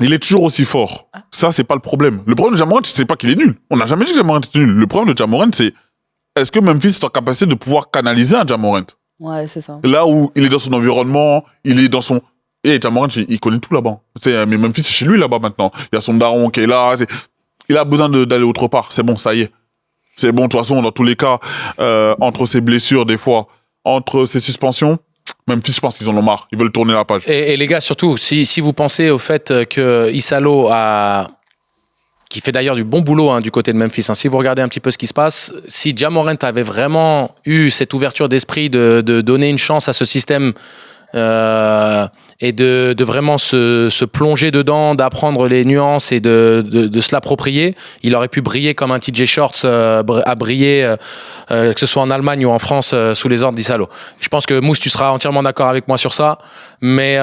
Il est toujours aussi fort. Ça, c'est pas le problème. Le problème de Ja Morant, c'est pas qu'il est nul. On n'a jamais dit que Ja Morant est nul. Le problème de Ja Morant, c'est est-ce que Memphis est en capacité de pouvoir canaliser un Ja Morant? Ouais, c'est ça. Là où il est dans son environnement, il est dans son... Et Ja Morant, il connaît tout là-bas. Mais Memphis, c'est chez lui là-bas maintenant. Il y a son daron qui est là. Il a besoin d'aller autre part. C'est bon, ça y est. C'est bon, de toute façon, dans tous les cas, entre ses blessures, des fois, entre ses suspensions, Memphis, je pense qu'ils en ont marre. Ils veulent tourner la page. Et les gars, surtout, si vous pensez au fait que Isalo qui fait d'ailleurs du bon boulot, hein, du côté de Memphis, hein, si vous regardez un petit peu ce qui se passe, si Ja Morant avait vraiment eu cette ouverture d'esprit de donner une chance à ce système et de vraiment se plonger dedans, d'apprendre les nuances et de se l'approprier, il aurait pu briller comme un TJ Shorts a brillé, que ce soit en Allemagne ou en France, sous les ordres d'Isalo. Je pense que Mousse, tu seras entièrement d'accord avec moi sur ça, mais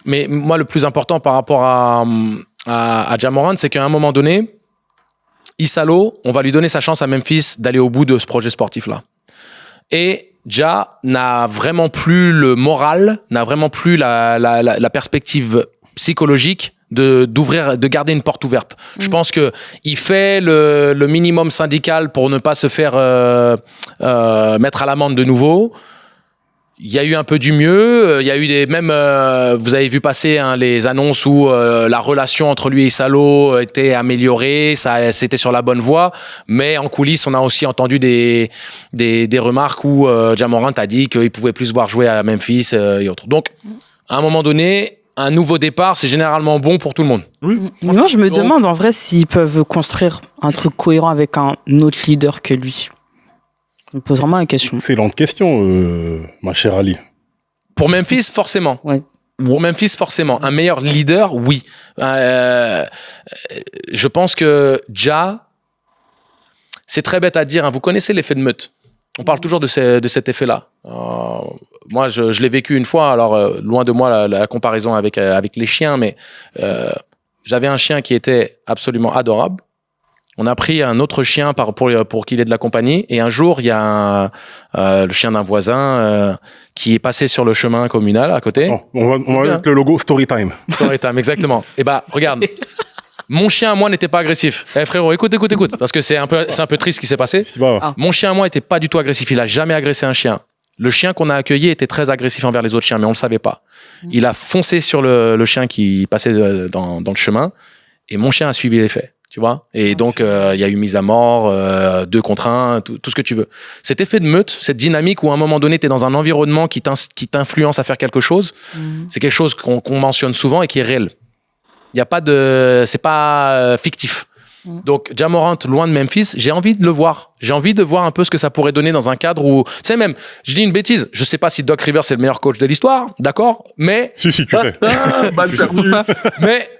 moi, le plus important par rapport à Ja Morant, c'est qu'à un moment donné, Isalo, on va lui donner sa chance à Memphis d'aller au bout de ce projet sportif-là. Et Ja n'a vraiment plus le moral, n'a vraiment plus la perspective psychologique de garder une porte ouverte. Je pense que il fait le minimum syndical pour ne pas se faire mettre à l'amende de nouveau. Il y a eu un peu du mieux, il y a eu vous avez vu passer les annonces où la relation entre lui et Isalo était améliorée, c'était sur la bonne voie, mais en coulisses, on a aussi entendu des remarques où Ja Morant a dit qu'il pouvait plus se voir jouer à Memphis et autres. Donc, à un moment donné, un nouveau départ, c'est généralement bon pour tout le monde. Oui. Moi, je me demande en vrai s'ils peuvent construire un truc cohérent avec un autre leader que lui. Je me pose vraiment la question. Excellente question, ma chère Ali. Pour Memphis, forcément. Ouais. Pour Memphis, forcément. Un meilleur leader, oui. Je pense que Ja, c'est très bête à dire, hein. Vous connaissez l'effet de meute. On parle toujours de cet effet-là. Moi, je l'ai vécu une fois. Alors, loin de moi la comparaison avec les chiens, mais j'avais un chien qui était absolument adorable. On a pris un autre chien pour qu'il ait de la compagnie. Et un jour, il y a le chien d'un voisin qui est passé sur le chemin communal à côté. Oh, on va mettre le logo Storytime. Storytime, exactement. Et bah, regarde. Mon chien à moi n'était pas agressif. Frérot, écoute. Parce que c'est un peu triste ce qui s'est passé. Mon chien à moi était pas du tout agressif. Il a jamais agressé un chien. Le chien qu'on a accueilli était très agressif envers les autres chiens, mais on le savait pas. Il a foncé sur le chien qui passait dans le chemin. Et mon chien a suivi les faits. Tu vois, et donc il y a eu mise à mort, 2 contre 1, tout ce que tu veux. Cet effet de meute, cette dynamique où à un moment donné, tu es dans un environnement qui t'influence à faire quelque chose, c'est quelque chose qu'on mentionne souvent et qui est réel. Il y a pas c'est pas fictif. Donc Ja Morant, loin de Memphis, j'ai envie de le voir. J'ai envie de voir un peu ce que ça pourrait donner dans un cadre où, tu sais même, je dis une bêtise, je sais pas si Doc Rivers c'est le meilleur coach de l'histoire, d'accord, mais Si, tu sais. Balle perdue.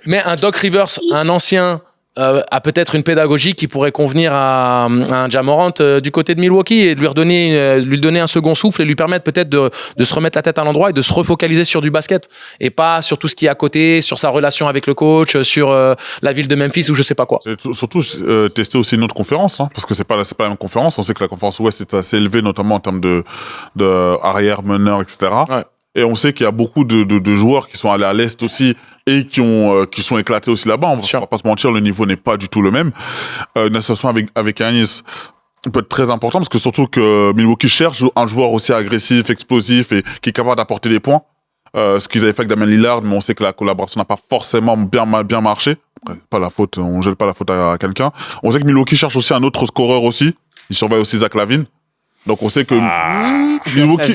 mais un Doc Rivers, un ancien, a peut-être une pédagogie qui pourrait convenir à un Ja Morant du côté de Milwaukee et de lui donner un second souffle et lui permettre peut-être de se remettre la tête à l'endroit et de se refocaliser sur du basket et pas sur tout ce qui est à côté, sur sa relation avec le coach, sur la ville de Memphis ou je sais pas quoi. C'est surtout tester aussi une autre conférence, hein, parce que c'est pas la même conférence. On sait que la conférence Ouest est assez élevée, notamment en termes de arrière, meneur, etc. Ouais. Et on sait qu'il y a beaucoup de joueurs qui sont allés à l'Est aussi et qui sont éclatés aussi là-bas. On va pas se mentir, le niveau n'est pas du tout le même. Une association avec Giannis peut être très important parce que surtout que Milwaukee cherche un joueur aussi agressif, explosif et qui est capable d'apporter des points. Ce qu'ils avaient fait avec Damian Lillard, mais on sait que la collaboration n'a pas forcément bien marché. Après, pas la faute, on jette pas la faute à quelqu'un. On sait que Milwaukee cherche aussi un autre scoreur aussi. Il surveille aussi Zach LaVine. Donc on sait que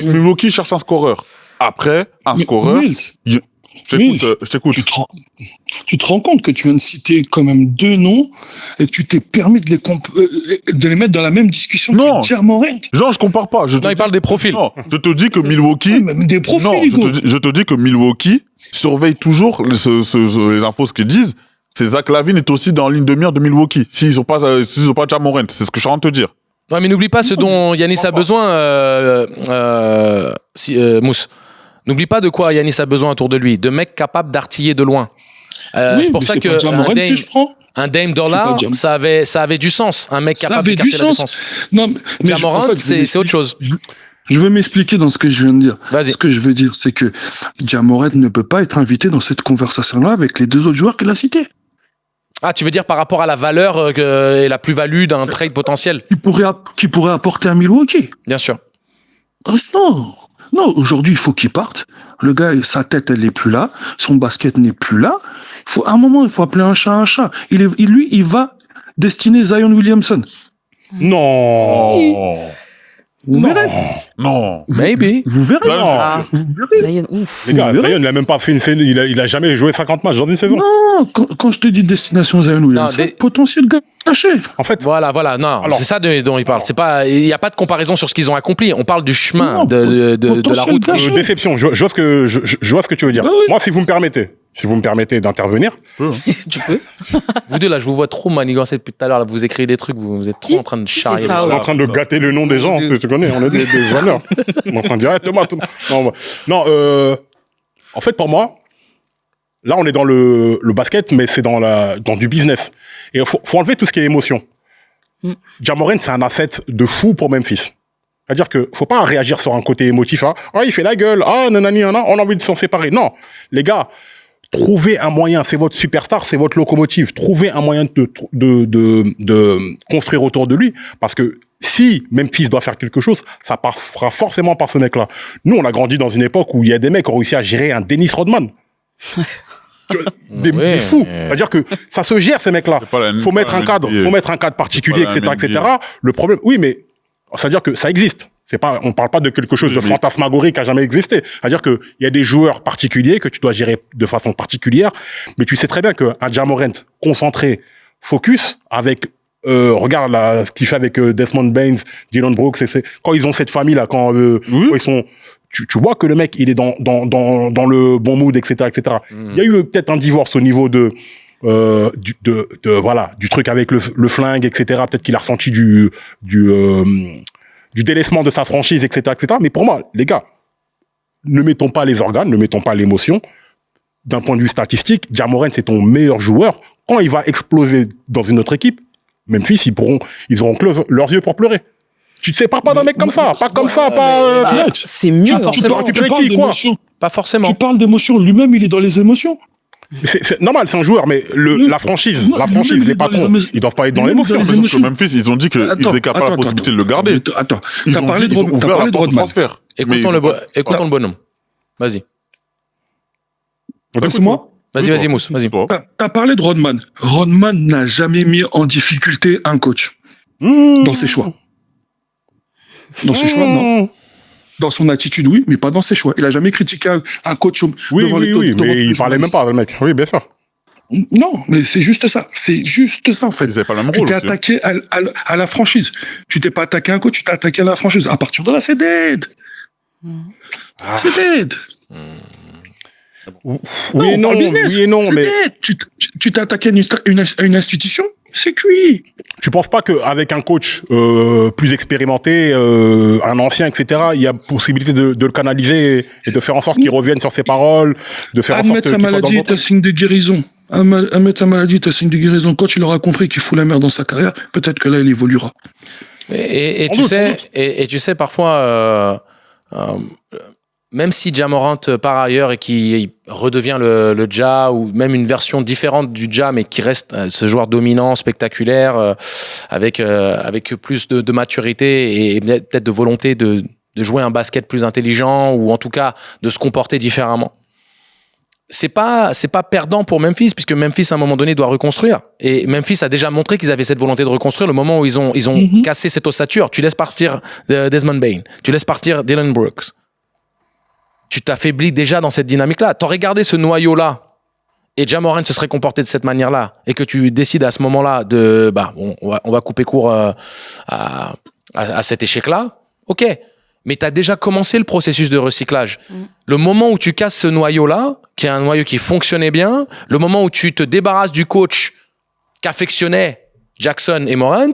Milwaukee cherche un scoreur. Après, un scoreur. Je t'écoute. Tu te rends compte que tu viens de citer quand même 2 noms et tu t'es permis de les mettre dans la même discussion que Ja Morant. Non, je compare pas. Non, il parle des profils. Non, je te dis que Milwaukee. Même des profils. Non, je te dis que Milwaukee surveille toujours les infos, ce qu'ils disent. C'est Zach LaVine est aussi dans la ligne de mire de Milwaukee. S'ils ont pas Ja Morant, c'est ce que je suis en train de te dire. Ouais, mais n'oublie pas ce dont Giannis a besoin, Mousse. N'oublie pas de quoi Giannis a besoin autour de lui, de mecs capables d'artiller de loin. C'est pour ça que un Dame Dollar, ça avait du sens. Un mec capable de capter la défense. Non, mais Ja Morant, c'est autre chose. Je veux m'expliquer dans ce que je viens de dire. Vas-y. Ce que je veux dire, c'est que Ja Morant ne peut pas être invité dans cette conversation-là avec les 2 autres joueurs qu'il a cités. Ah, tu veux dire par rapport à la valeur et la plus-value d'un trade potentiel qui pourrait apporter à Milwaukee. Bien sûr. Non, aujourd'hui, il faut qu'il parte. Le gars, sa tête, elle n'est plus là. Son basket n'est plus là. À un moment, il faut appeler un chat un chat. Il va destiner Zion Williamson. Non. Vous verrez. Non. Maybe. Vous verrez. Vous verrez. Les gars, Zion, il a même pas fait une saison. Il a jamais joué 50 matchs dans une saison. Non, quand je te dis destination Zion Williamson, potentiel gâché. En fait. Voilà. Non. Alors, c'est ça dont il parle. C'est pas, il y a pas de comparaison sur ce qu'ils ont accompli. On parle du chemin, de la route. Déception. Je vois ce que tu veux dire. Bah oui. Moi, si vous me permettez d'intervenir. Tu peux. Vous deux, là, je vous vois trop manigancer depuis tout à l'heure. Là, vous écrivez des trucs, vous êtes trop en train de charrier. On est en train de gâter le nom des gens. Tu connais, on est des valeurs. On est en train de dire, Thomas. Non, en fait, pour moi, là, on est dans le basket, mais c'est dans du business. Et il faut enlever tout ce qui est émotion. Ja Morant, c'est un asset de fou pour Memphis. C'est-à-dire que faut pas réagir sur un côté émotif. Hein. Ah, il fait la gueule. Ah, nanani, nanana, on a envie de s'en séparer. Non, les gars, trouvez un moyen. C'est votre superstar, c'est votre locomotive. Trouvez un moyen de construire autour de lui. Parce que si Memphis doit faire quelque chose, ça fera forcément par ce mec-là. Nous, on a grandi dans une époque où il y a des mecs qui ont réussi à gérer un Dennis Rodman. Des fous. C'est-à-dire que ça se gère, ces mecs-là. Faut mettre un cadre particulier, etc. Le problème, oui, mais c'est-à-dire que ça existe. On parle pas de quelque chose de fantasmagorique qui a jamais existé. C'est-à-dire que il y a des joueurs particuliers que tu dois gérer de façon particulière, mais tu sais très bien qu'un Ja Morant concentré, focus, avec regarde là, ce qu'il fait avec Desmond Baines, Dillon Brooks, quand ils ont cette famille là, quand ils sont, tu vois que le mec il est dans le bon mood, etc. Il y a eu peut-être un divorce au niveau du truc avec le flingue, etc. Peut-être qu'il a ressenti du délaissement de sa franchise, etc., etc. Mais pour moi, les gars, ne mettons pas les organes, ne mettons pas l'émotion. D'un point de vue statistique, Ja Morant, c'est ton meilleur joueur. Quand il va exploser dans une autre équipe, Memphis, ils auront clos leurs yeux pour pleurer. Tu te sépares pas d'un mec comme ça, pas comme ça, pas... C'est mieux. Tu parles d'émotion. Pas forcément. Tu parles d'émotion. Lui-même, il est dans les émotions. C'est normal, c'est un joueur, mais la franchise, les patrons, ils doivent pas être dans l'émotion. Parce que Memphis, ils ont dit qu'ils n'étaient pas la possibilité de le garder. Attends, Ils ont ouvert la porte de transfert. Écoutons le bonhomme. Vas-y. C'est moi. Vas-y, Mousse, vas-y. T'as parlé de Rodman. Rodman n'a jamais mis en difficulté un coach dans ses choix. Dans ses choix, non. Dans son attitude, oui, mais pas dans ses choix. Il a jamais critiqué un coach oui, mais il parlait même pas, le mec. Oui, bien sûr. Non, mais c'est juste ça. C'est juste ça, en fait. Ils avaient pas le même tu rôle t'es aussi. attaqué à la franchise. Tu t'es pas attaqué à un coach, tu t'es attaqué à la franchise. À partir de là, c'est dead. C'est dead. Oui et non, mais tu t'es attaqué à une institution, c'est cuit. tu penses pas qu'avec un coach plus expérimenté, un ancien, etc., il y a possibilité de le canaliser et de faire en sorte qu'il revienne sur ses paroles, de faire en sorte Admettre sa maladie est un signe de guérison. Admettre sa maladie est un signe de guérison. Quand il aura compris qu'il fout la merde dans sa carrière, peut-être que là, il évoluera. Et tu sais, parfois, même si Ja Morant part ailleurs et qu'il redevient le Ja, ou même une version différente du Ja, mais qui reste ce joueur dominant, spectaculaire, avec plus de maturité et peut-être de volonté de jouer un basket plus intelligent, ou en tout cas de se comporter différemment. C'est pas perdant pour Memphis, puisque Memphis à un moment donné doit reconstruire, et Memphis a déjà montré qu'ils avaient cette volonté de reconstruire le moment où ils ont cassé cette ossature. Tu laisses partir Desmond Bane, tu laisses partir Dylan Brooks, tu t'affaiblis déjà dans cette dynamique-là. T'aurais gardé ce noyau-là et Ja Morant se serait comporté de cette manière-là, et que tu décides à ce moment-là de on va couper court à cet échec-là, ok. Mais tu as déjà commencé le processus de recyclage. Le moment où tu casses ce noyau-là, qui est un noyau qui fonctionnait bien, le moment où tu te débarrasses du coach qu'affectionnaient Jackson et Morant,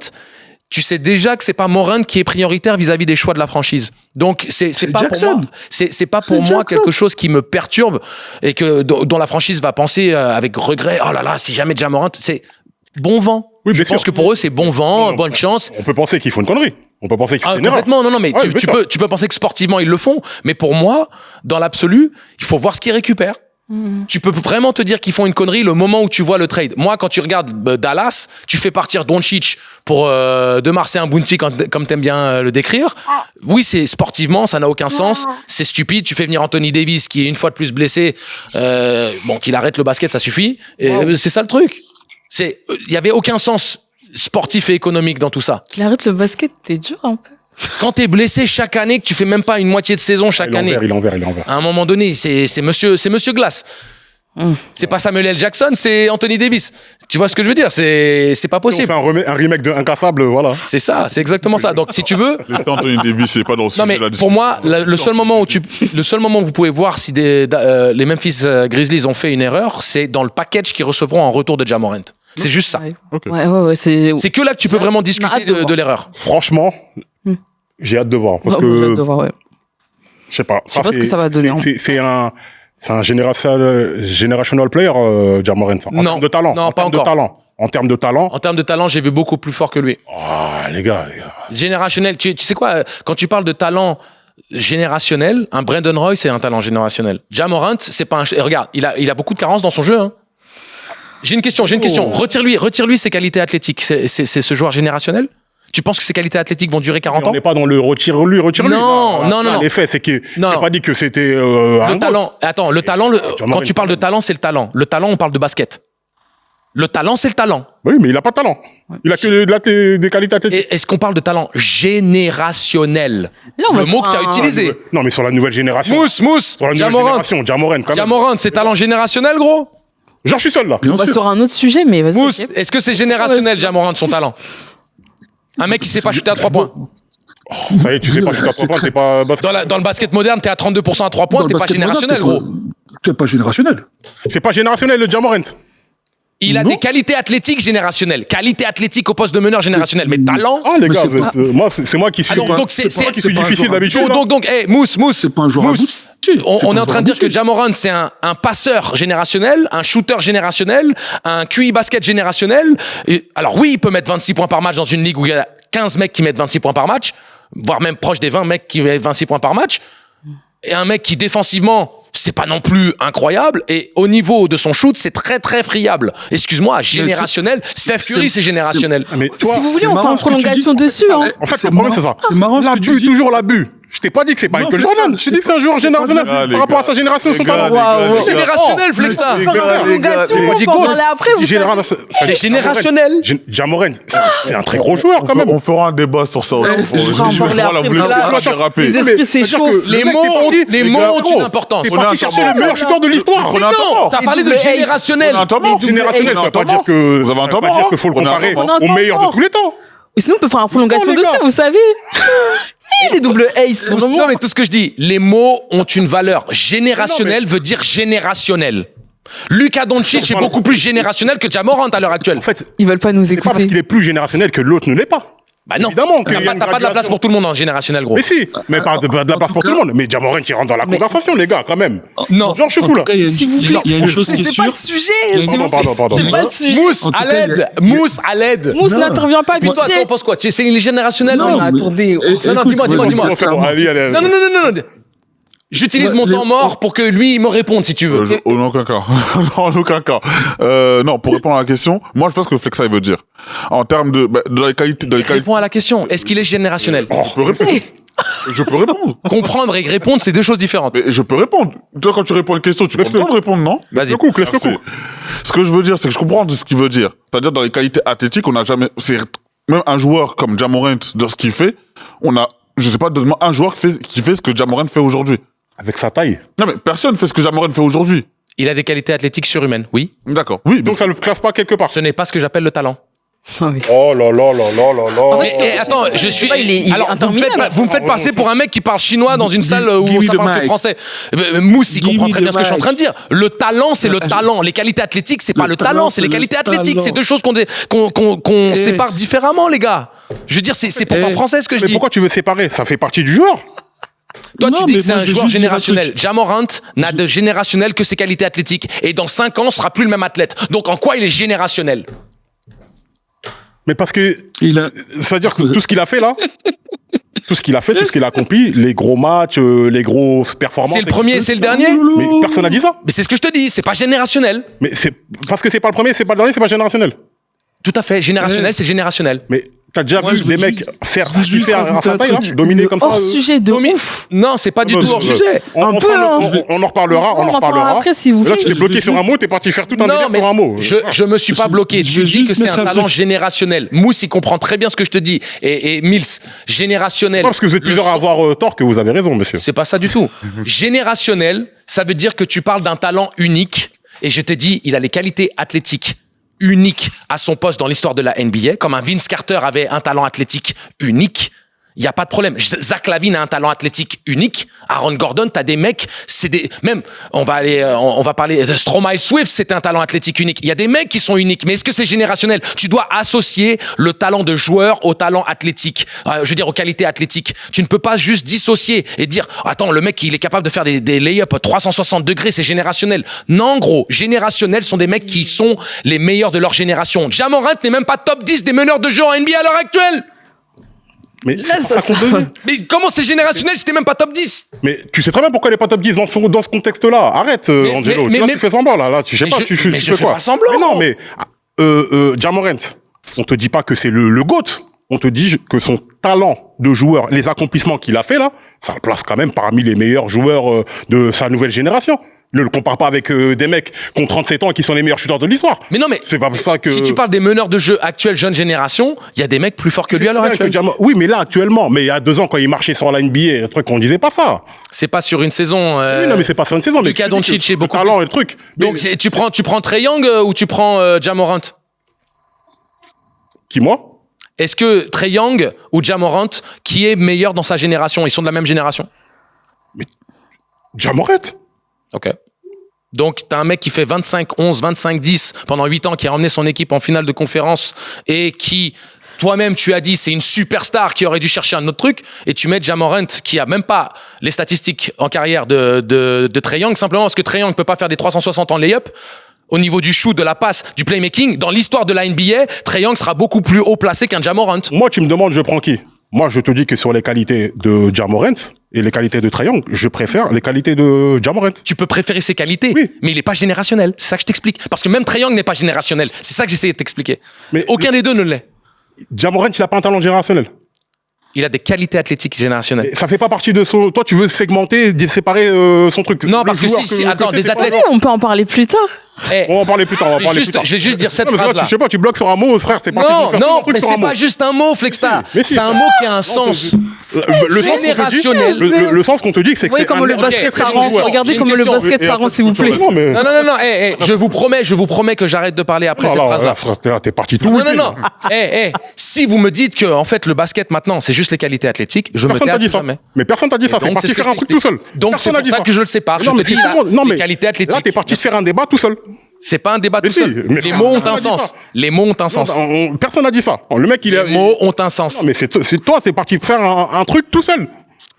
tu sais déjà que c'est pas Morant qui est prioritaire vis-à-vis des choix de la franchise. Donc c'est pas Jackson. Pour moi, c'est pas pour moi quelque chose qui me perturbe et que dont la franchise va penser avec regret. Oh là là, si jamais Ja Morant, c'est bon vent. Oui, je pense que pour eux c'est bon vent, bonne chance. On peut penser qu'ils font une connerie. On peut penser qu'ils font une erreur. Complètement, non, mais tu peux penser que sportivement ils le font, mais pour moi, dans l'absolu, il faut voir ce qu'ils récupèrent. Tu peux vraiment te dire qu'ils font une connerie le moment où tu vois le trade. Moi, quand tu regardes Dallas, tu fais partir Doncic pour de Marseille un Bounty, comme t'aimes bien le décrire. Oui, c'est sportivement, ça n'a aucun sens. C'est stupide. Tu fais venir Anthony Davis, qui est une fois de plus blessé. Qu'il arrête le basket, ça suffit. Et c'est ça le truc. Il y avait aucun sens sportif et économique dans tout ça. Qu'il arrête le basket, t'es dur un peu. Quand t'es blessé chaque année, que tu fais même pas une moitié de saison chaque année. Il est envers. À un moment donné, c'est Monsieur Glace. C'est pas Samuel L. Jackson, c'est Anthony Davis. Tu vois ce que je veux dire? C'est pas possible. On fait un remake de Incassable, voilà. C'est ça, c'est exactement ça. Donc si tu veux. Anthony Davis, c'est pas dans le sujet. Non mais pour moi, le seul moment où vous pouvez voir si les Memphis Grizzlies ont fait une erreur, c'est dans le package qu'ils recevront en retour de Ja Morant. C'est juste ça. Okay. Ouais, c'est que là que tu peux vraiment discuter de l'erreur. Franchement, j'ai hâte de voir. Parce que j'ai hâte de voir, ouais. Je sais pas. Je sais pas ce que ça va donner. C'est un generational player, Ja Morant. En termes de talent. Non, pas encore. En termes de talent, j'ai vu beaucoup plus fort que lui. Ah, les gars. Générationnel. Tu sais quoi, quand tu parles de talent générationnel, un Brandon Roy, c'est un talent générationnel. Ja Morant, c'est pas un... Regarde, il a beaucoup de carences dans son jeu, hein. J'ai une question. Retire-lui ses qualités athlétiques. C'est ce joueur générationnel? Tu penses que ses qualités athlétiques vont durer 40 ans? On n'est pas dans le retire-lui. Non. L'effet, c'est que j'ai pas dit que c'était le talent. Attends, le talent, quand tu parles de talent, c'est le talent. Le talent, on parle de basket. Le talent, c'est le talent. Oui, mais il a pas de talent. Il a que des qualités athlétiques. Est-ce qu'on parle de talent générationnel? Le mot que tu as utilisé. Non, mais sur la nouvelle génération. Mousse. Sur la nouvelle génération, Ja Morant, quand même. Ja Morant, c'est talent générationnel, gros? Genre, je suis seul, là. On va sur un autre sujet, mais vas-y. Mousse, est-ce que c'est générationnel, Ja Morant, son talent? Un mec qui sait pas shooter à 3 points. Ça y est, tu sais pas shooter à 3 points, t'es pas basket. Dans le basket moderne, t'es à 32% à 3 points, t'es pas générationnel, gros. T'es pas générationnel. C'est pas générationnel, le Ja Morant. Il a des qualités athlétiques générationnelles. Qualité athlétique au poste de meneur générationnel. Mais talent. Ah, les gars, c'est moi qui suis. Donc c'est difficile d'habitude. Donc, Mousse. C'est pas un joueur abouti. On est en train de dire que Ja Morant, c'est un passeur générationnel, un shooter générationnel, un QI basket générationnel. Et, alors oui, il peut mettre 26 points par match dans une ligue où il y a 15 mecs qui mettent 26 points par match, voire même proche des 20 mecs qui mettent 26 points par match. Et un mec qui défensivement, c'est pas non plus incroyable. Et au niveau de son shoot, c'est très très friable. Excuse-moi, générationnel. Steph Curry, c'est générationnel. Mais toi, Si vous voulez, on fait une prolongation dessus. Hein. en fait, le problème, c'est ça. C'est marrant ce que tu L'abus, dis. toujours l'abus. Je t'ai pas dit que c'est pas Michael Jordan. Je t'ai dit que c'est un joueur générationnel par rapport à sa génération et son talent. Générationnel, Flexta. Les gars, prolongation, c'est pas dit on va GOAT. parler après, vous C'est générationnel. Ja Morant, c'est un très gros joueur quand même. On fera un débat sur ça. on va en parler après, parce que là, les esprits Mais s'échauffent. Les mots ont une importance. T'es parti chercher le meilleur shooter de l'histoire. On a un temps mort. T'as parlé de double ace. générationnel. On a un temps mort. Générationnel, ça veut pas dire que Vous avez un temps ça veut pas mort, dire qu'il faut le on a un comparer temps mort. au meilleur de tous les temps. Ou sinon, on peut faire une prolongation les dessus, gars. vous savez. Les double ace, vraiment. Non, mais tout ce que je dis, les mots ont une valeur. Générationnel veut dire générationnel. Luka Doncic est beaucoup plus générationnel que Ja Morant à l'heure actuelle. En fait, Ils veulent pas nous c'est pas parce écouter. qu'il est plus générationnel que l'autre ne l'est pas. Bah non, Évidemment qu'il y a t'as une pas de la place graduation. pour tout le monde en générationnel, gros. Mais si, mais pas de la place pour tout le monde. Mais Ja Morant qui rentre dans la conversation, les gars, quand même. Non. Genre, je suis En fou tout là. cas, il y a une- S'il vous plaît. il y a une chose qui est C'est pas sûre. le sujet. Il y a une- s'il vous Pardon, plaît. pardon. C'est pas le sujet. Mousse En tout à cas, l'aide. Mousse à l'aide. Mousse Non. n'intervient pas, Puis toi, pitié. t'en penses quoi? C'est une générationnelle? Non, mais attendez. Non, dis-moi. C'est bon, allez. Non. J'utilise mon temps mort pour que lui, il me réponde, si tu veux. En aucun cas. En aucun cas. Non, pour répondre à la question, moi, je pense que Flexa, il veut dire. En termes de la qualité, Réponds à la question. Est-ce qu'il est générationnel? je peux répondre. Je peux répondre. Comprendre et répondre, c'est deux choses différentes. Mais je peux répondre. Toi, quand tu réponds à une question, tu prends le temps de répondre, non? Vas-y. Le coup, laisse le Merci. coup. Ce que je veux dire, c'est que je comprends ce qu'il veut dire. C'est-à-dire, dans les qualités athlétiques, on n'a jamais, même un joueur comme Ja Morant, dans ce qu'il fait, je sais pas, donne-moi un joueur qui fait ce que Ja Morant fait aujourd'hui. Avec sa taille. Non, mais personne fait ce que Ja Morant fait aujourd'hui. Il a des qualités athlétiques surhumaines, oui. D'accord. Oui. Donc ça le classe pas quelque part. Ce n'est pas ce que j'appelle le talent. Oh là là là là là là. En fait, Mais attends, je suis. il est Alors, interminable. vous me faites passer pour un mec qui parle chinois dans une salle où Give me ça the parle que mic. français. Mousse, il Give comprend me très the bien ce que je suis en mic. train de dire. Le talent, c'est le talent. Les qualités athlétiques, c'est pas le talent, c'est les qualités athlétiques. C'est deux choses qu'on sépare différemment, les gars. Je veux dire, c'est pourtant français ce que je Mais dis. pourquoi tu veux séparer? Ça fait partie du joueur. Toi, tu Non, dis mais que c'est moi, un je vais joueur juste dire un générationnel. truc. Ja Morant n'a de générationnel que ses qualités athlétiques. Et dans 5 ans, sera plus le même athlète. Donc, en quoi il est générationnel? Mais parce que, c'est-à-dire que tout ce qu'il a fait là, tout ce qu'il a fait, tout ce qu'il a accompli, les gros matchs, les grosses performances. C'est le premier et c'est le dernier? Mais personne n'a dit ça. Mais c'est ce que je te dis, c'est pas générationnel. Mais c'est parce que c'est pas le premier, c'est pas le dernier, c'est pas générationnel. Tout à fait, générationnel, c'est générationnel. Mais t'as déjà Moi, vu je des veux mecs juste- faire je veux juste à rajouter sa un taille là, truc. dominer comme ça. Hors sujet de ouf. Non, c'est pas du tout hors sujet. On en reparlera, On en parlera après, s'il vous Là, plaît. tu t'es bloqué sur un mot, t'es parti faire tout un Non, délire mais sur un mot. je me suis pas bloqué. je Tu veux dis juste que c'est mettre un un talent truc. générationnel. Mousse, il comprend très bien ce que je te dis. Et Mills, générationnel. Parce que vous êtes plusieurs à avoir tort que vous avez raison, monsieur. C'est pas ça du tout. Générationnel, ça veut dire que tu parles d'un talent unique. Et je t'ai dit, il a les qualités athlétiques uniques à son poste dans l'histoire de la NBA, comme un Vince Carter avait un talent athlétique unique. Il y a pas de problème. Zach LaVine a un talent athlétique unique. Aaron Gordon, t'as des mecs, même, on va parler, Stromae Swift, c'était un talent athlétique unique. Il y a des mecs qui sont uniques. Mais est-ce que c'est générationnel? Tu dois associer le talent de joueur au talent athlétique. Je veux dire, aux qualités athlétiques. Tu ne peux pas juste dissocier et dire, attends, le mec, il est capable de faire des lay-ups 360 degrés, c'est générationnel. Non, gros, générationnels sont des mecs qui sont les meilleurs de leur génération. Ja Morant n'est même pas top 10 des meneurs de jeu en NBA à l'heure actuelle. Mais Là, c'est pas ça qu'on devine. Mais comment c'est générationnel si t'es même pas top 10? Mais tu sais très bien pourquoi il est pas top 10 dans ce contexte-là. Arrête, Angelo. mais- Tu fais semblant, là. Tu sais Mais pas, je- tu fais mais je fais fais quoi? pas semblant. Mais non, mais, Ja Morant, on te dit pas que c'est le GOAT. On te dit que son talent de joueur, les accomplissements qu'il a fait, là, ça le place quand même parmi les meilleurs joueurs de sa nouvelle génération. Ne le compare pas avec des mecs qui ont 37 ans et qui sont les meilleurs shooters de l'histoire. Mais non, mais C'est pas pour ça que... si tu parles des meneurs de jeu actuels, jeune génération, il y a des mecs plus forts que lui à l'heure Ouais, que actuelle. Oui, mais là, actuellement. Mais il y a 2 ans, quand il marchait sur la NBA, un truc, on disait pas ça. C'est pas sur une saison. Oui, non, mais c'est pas sur une saison. Luka Doncic est beaucoup Le talent plus- et le truc. Donc Mais- tu prends Trae Young ou tu prends Ja Morant? Qui, moi? Est-ce que Trae Young ou Ja Morant, qui est meilleur dans sa génération? Ils sont de la même génération? Ja Morant. Ok. Donc, t'as un mec qui fait 25-11, 25-10 pendant 8 ans, qui a emmené son équipe en finale de conférence et qui, toi-même, tu as dit, c'est une superstar qui aurait dû chercher un autre truc, et tu mets Ja Morant qui a même pas les statistiques en carrière de Trae Young, simplement parce que Trae Young ne peut pas faire des 360 en lay-up. Au niveau du shoot, de la passe, du playmaking, dans l'histoire de la NBA, Trae Young sera beaucoup plus haut placé qu'un Ja Morant. Moi, tu me demandes, je prends qui? Moi, je te dis que sur les qualités de Ja Morant et les qualités de Trae Young, je préfère les qualités de Ja Morant. Tu peux préférer ses qualités, oui, mais il n'est pas générationnel. C'est ça que je t'explique. Parce que même Trae Young n'est pas générationnel. C'est ça que j'essayais de t'expliquer. Mais aucun des deux ne l'est. Ja Morant, il n'a pas un talent générationnel. Il a des qualités athlétiques générationnelles. Et ça fait pas partie de son... Toi, tu veux segmenter, séparer son truc. Non, parce que si, attends, des athlètes... Oui, on peut en parler plus tard. On va en parler plus tard, Je vais juste dire cette phrase-là. Je sais pas, tu bloques sur un mot, frère, c'est pas... Non, mais c'est pas juste un mot, Flexstar. C'est un mot qui a un sens générationnel. Le sens qu'on te dit, c'est que oui, comme le basket s'arrange. Regardez comment le basket s'arrange, s'il vous plaît. Non. Je vous promets que j'arrête de parler après cette phrase-là. T'es parti tout. Non. Si vous me dites que, en fait, le basket maintenant, c'est juste les qualités athlétiques, je me tais jamais. Mais personne t'a dit ça. C'est parti faire un truc tout seul. Donc, c'est pour ça que je le sépare. Je te dis les qualités athlétiques. Là, t'es parti faire un débat tout seul. C'est pas un débat tout seul. Les mots ont un sens. Les mots ont un sens. Personne n'a dit ça. Le mec, les mots ont un sens. Non, mais c'est toi, c'est parti faire un truc tout seul.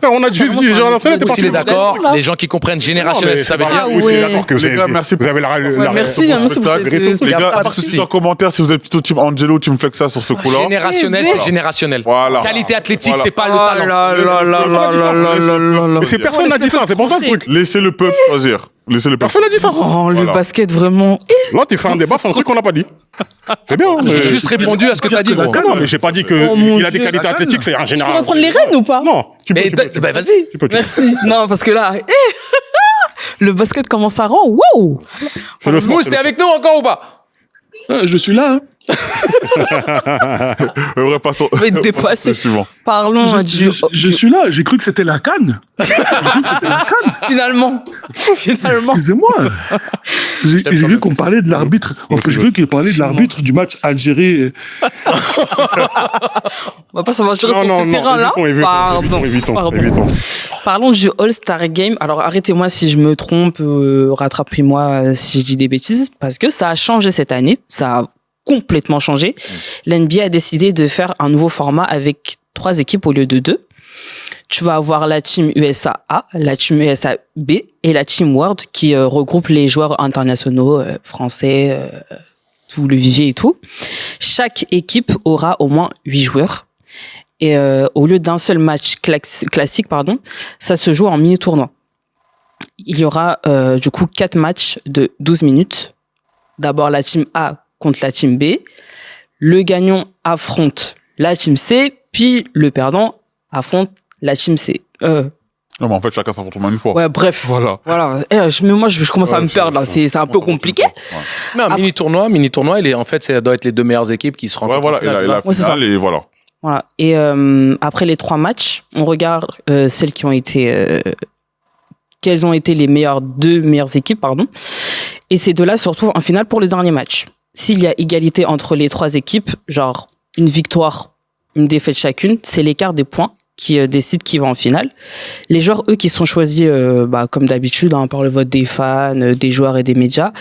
On a juste dit générationnel, t'es parti. Il est d'accord. Les gens qui comprennent générationnel, ça veut dire. Oui, c'est d'accord que vous avez la merci, les gars, pas de soucis. En commentaire, si vous êtes plutôt team Angelo, team Flexa sur ce coup-là. Générationnel, c'est générationnel. Voilà. Qualité athlétique, c'est pas le talent. Mais c'est personne n'a dit ça, c'est pour ça le truc. Laissez le peuple choisir. Personne n'a dit ça. Oh, le basket, vraiment. Là, tu fais un débat sur un truc qu'on n'a pas dit. C'est bien. J'ai juste répondu à ce que t'as dit, gros. Non, mais j'ai pas dit qu'il a des qualités athlétiques, c'est un Tu général. peux reprendre les rênes ou pas? Non. Bah, vas-y. Merci. Non, parce que là, le basket commence à rendre. Wow! Mousse, t'es avec nous encore ou pas? Je suis là, hein. Passons. Je vais te dépasser. Parlons du. Je suis là, j'ai cru que c'était la canne. Finalement. Excusez-moi. J'ai vu qu'on parlait de l'arbitre. J'ai vu qu'il parlait de l'arbitre du match Algérie. On va pas s'aventurer sur ce terrain-là. Pardon. Parlons du All-Star Game. Alors, arrêtez-moi si je me trompe, rattrapez-moi si je dis des bêtises, parce que ça a changé cette année. Ça a complètement changé. L'NBA a décidé de faire un nouveau format avec 3 équipes au lieu de 2. Tu vas avoir la team USA A, la team USA B et la team World qui regroupe les joueurs internationaux, français, tout le vivier et tout. Chaque équipe aura au moins 8 joueurs. Et au lieu d'un seul match classique, ça se joue en mini-tournoi. Il y aura du coup 4 matchs de 12 minutes. D'abord la team A contre la team B. Le gagnant affronte la team C, puis le perdant affronte la team C. Non, mais en fait, chacun s'affronte au moins une fois. Ouais, bref. Voilà. Moi, je commence à me perdre, là. C'est un peu compliqué. Mais un mini-tournoi, en fait, ça doit être les 2 meilleures équipes qui se rencontrent. Ouais, voilà. Et la finale, et voilà. Voilà. Et après les 3 matchs, on regarde celles qui ont été... quelles ont été les 2 meilleures équipes, Et ces 2-là se retrouvent en finale pour le dernier match. S'il y a égalité entre les 3 équipes, genre une victoire, une défaite chacune, c'est l'écart des points qui décide qui va en finale. Les joueurs, eux, qui sont choisis, comme d'habitude, par le vote des fans, des joueurs et des médias,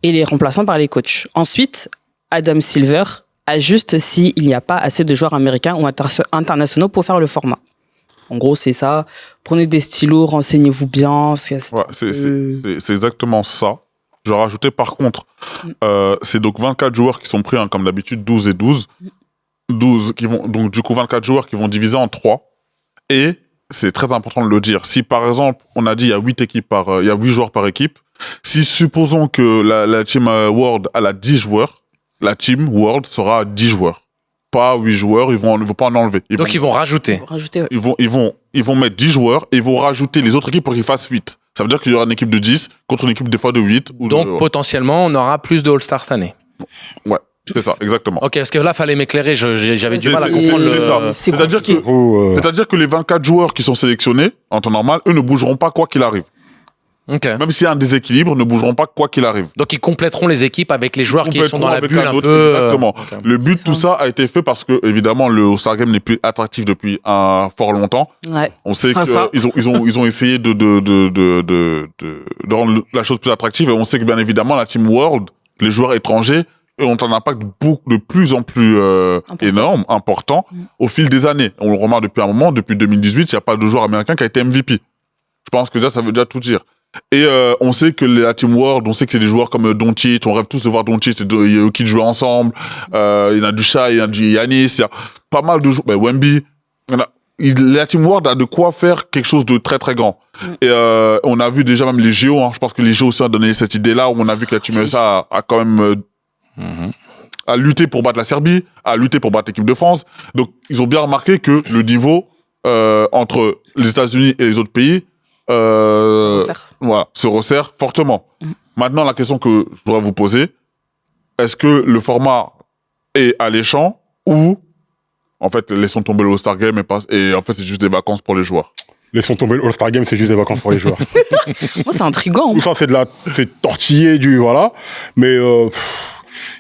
et les remplaçants par les coachs. Ensuite, Adam Silver ajuste s'il n'y a pas assez de joueurs américains ou internationaux pour faire le format. En gros, c'est ça. Prenez des stylos, renseignez-vous bien. C'est exactement ça. Je vais rajouter par contre, c'est donc 24 joueurs qui sont pris, comme d'habitude, 12 et 12. 12 qui vont, donc du coup 24 joueurs qui vont diviser en 3. Et c'est très important de le dire. Si par exemple, on a dit il y a 8 joueurs par équipe, si supposons que la team World a 10 joueurs, la team World sera 10 joueurs. Pas 8 joueurs, ils vont pas en enlever. Ils vont rajouter. Ils vont mettre 10 joueurs et ils vont rajouter les autres équipes pour qu'ils fassent 8. Ça veut dire qu'il y aura une équipe de 10 contre une équipe des fois de 8. Donc potentiellement, on aura plus de All-Star cette année. Ouais, c'est ça, exactement. Ok, parce que là, fallait m'éclairer, j'avais du mal à comprendre C'est-à-dire que les 24 joueurs qui sont sélectionnés, en temps normal, eux ne bougeront pas quoi qu'il arrive. Okay. Même s'il y a un déséquilibre, ne bougeront pas quoi qu'il arrive. Donc ils compléteront les équipes avec les joueurs qui sont dans la bulle un autre, peu. Exactement. Okay. Le but de tout ça a été fait parce que évidemment le All-Star Game n'est plus attractif depuis fort longtemps. Ouais. On sait qu'ils ont essayé de rendre la chose plus attractive et on sait que bien évidemment la Team World, les joueurs étrangers, ont un impact de plus en plus énorme, important au fil des années. On le remarque depuis un moment, depuis 2018, il n'y a pas de joueur américain qui a été MVP. Je pense que ça veut déjà tout dire. Et on sait que la Team World, on sait que c'est des joueurs comme Doncic, on rêve tous de voir Doncic et Jokic jouer ensemble. Il y en a du Shai, il y en a du Giannis, il y a pas mal de joueurs, Wemby. La Team World a de quoi faire quelque chose de très très grand. Et on a vu déjà même les JO, je pense que les JO aussi ont donné cette idée-là, où on a vu que la Team USA a quand même à lutter pour battre la Serbie, à lutter pour battre l'équipe de France. Donc ils ont bien remarqué que le niveau entre les États-Unis et les autres pays se resserre fortement. Maintenant, la question que je voudrais vous poser, est-ce que le format est alléchant ou en fait laissons tomber le All-Star Game et en fait c'est juste des vacances pour les joueurs? Laissons tomber le All-Star Game, c'est juste des vacances pour les joueurs. Moi, c'est intriguant. Tout ça, c'est tortillé voilà. Mais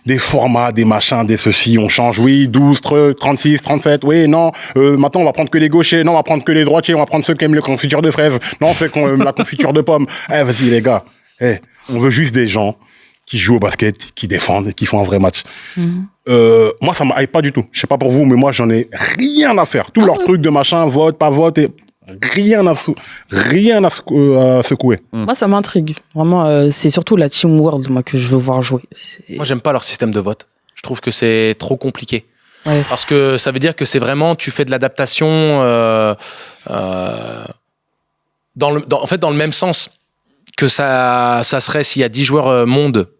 des formats, des machins, des ceci, on change, oui, 12, 36, 37, oui, non, maintenant on va prendre que les gauchers, non, on va prendre que les droitiers, on va prendre ceux qui aiment la confiture de fraises, non, ceux qui aiment la confiture de pommes. Vas-y les gars, on veut juste des gens qui jouent au basket, qui défendent, qui font un vrai match. Moi, ça m'aille pas du tout. Je sais pas pour vous, mais moi, j'en ai rien à faire. Tous leurs trucs de machin, vote, pas vote, et rien à secouer. Moi, ça m'intrigue. Vraiment, c'est surtout la Team World, moi, que je veux voir jouer. Moi, j'aime pas leur système de vote. Je trouve que c'est trop compliqué. Ouais. Parce que ça veut dire que c'est vraiment, tu fais de l'adaptation dans le même sens que ça serait s'il y a 10 joueurs monde,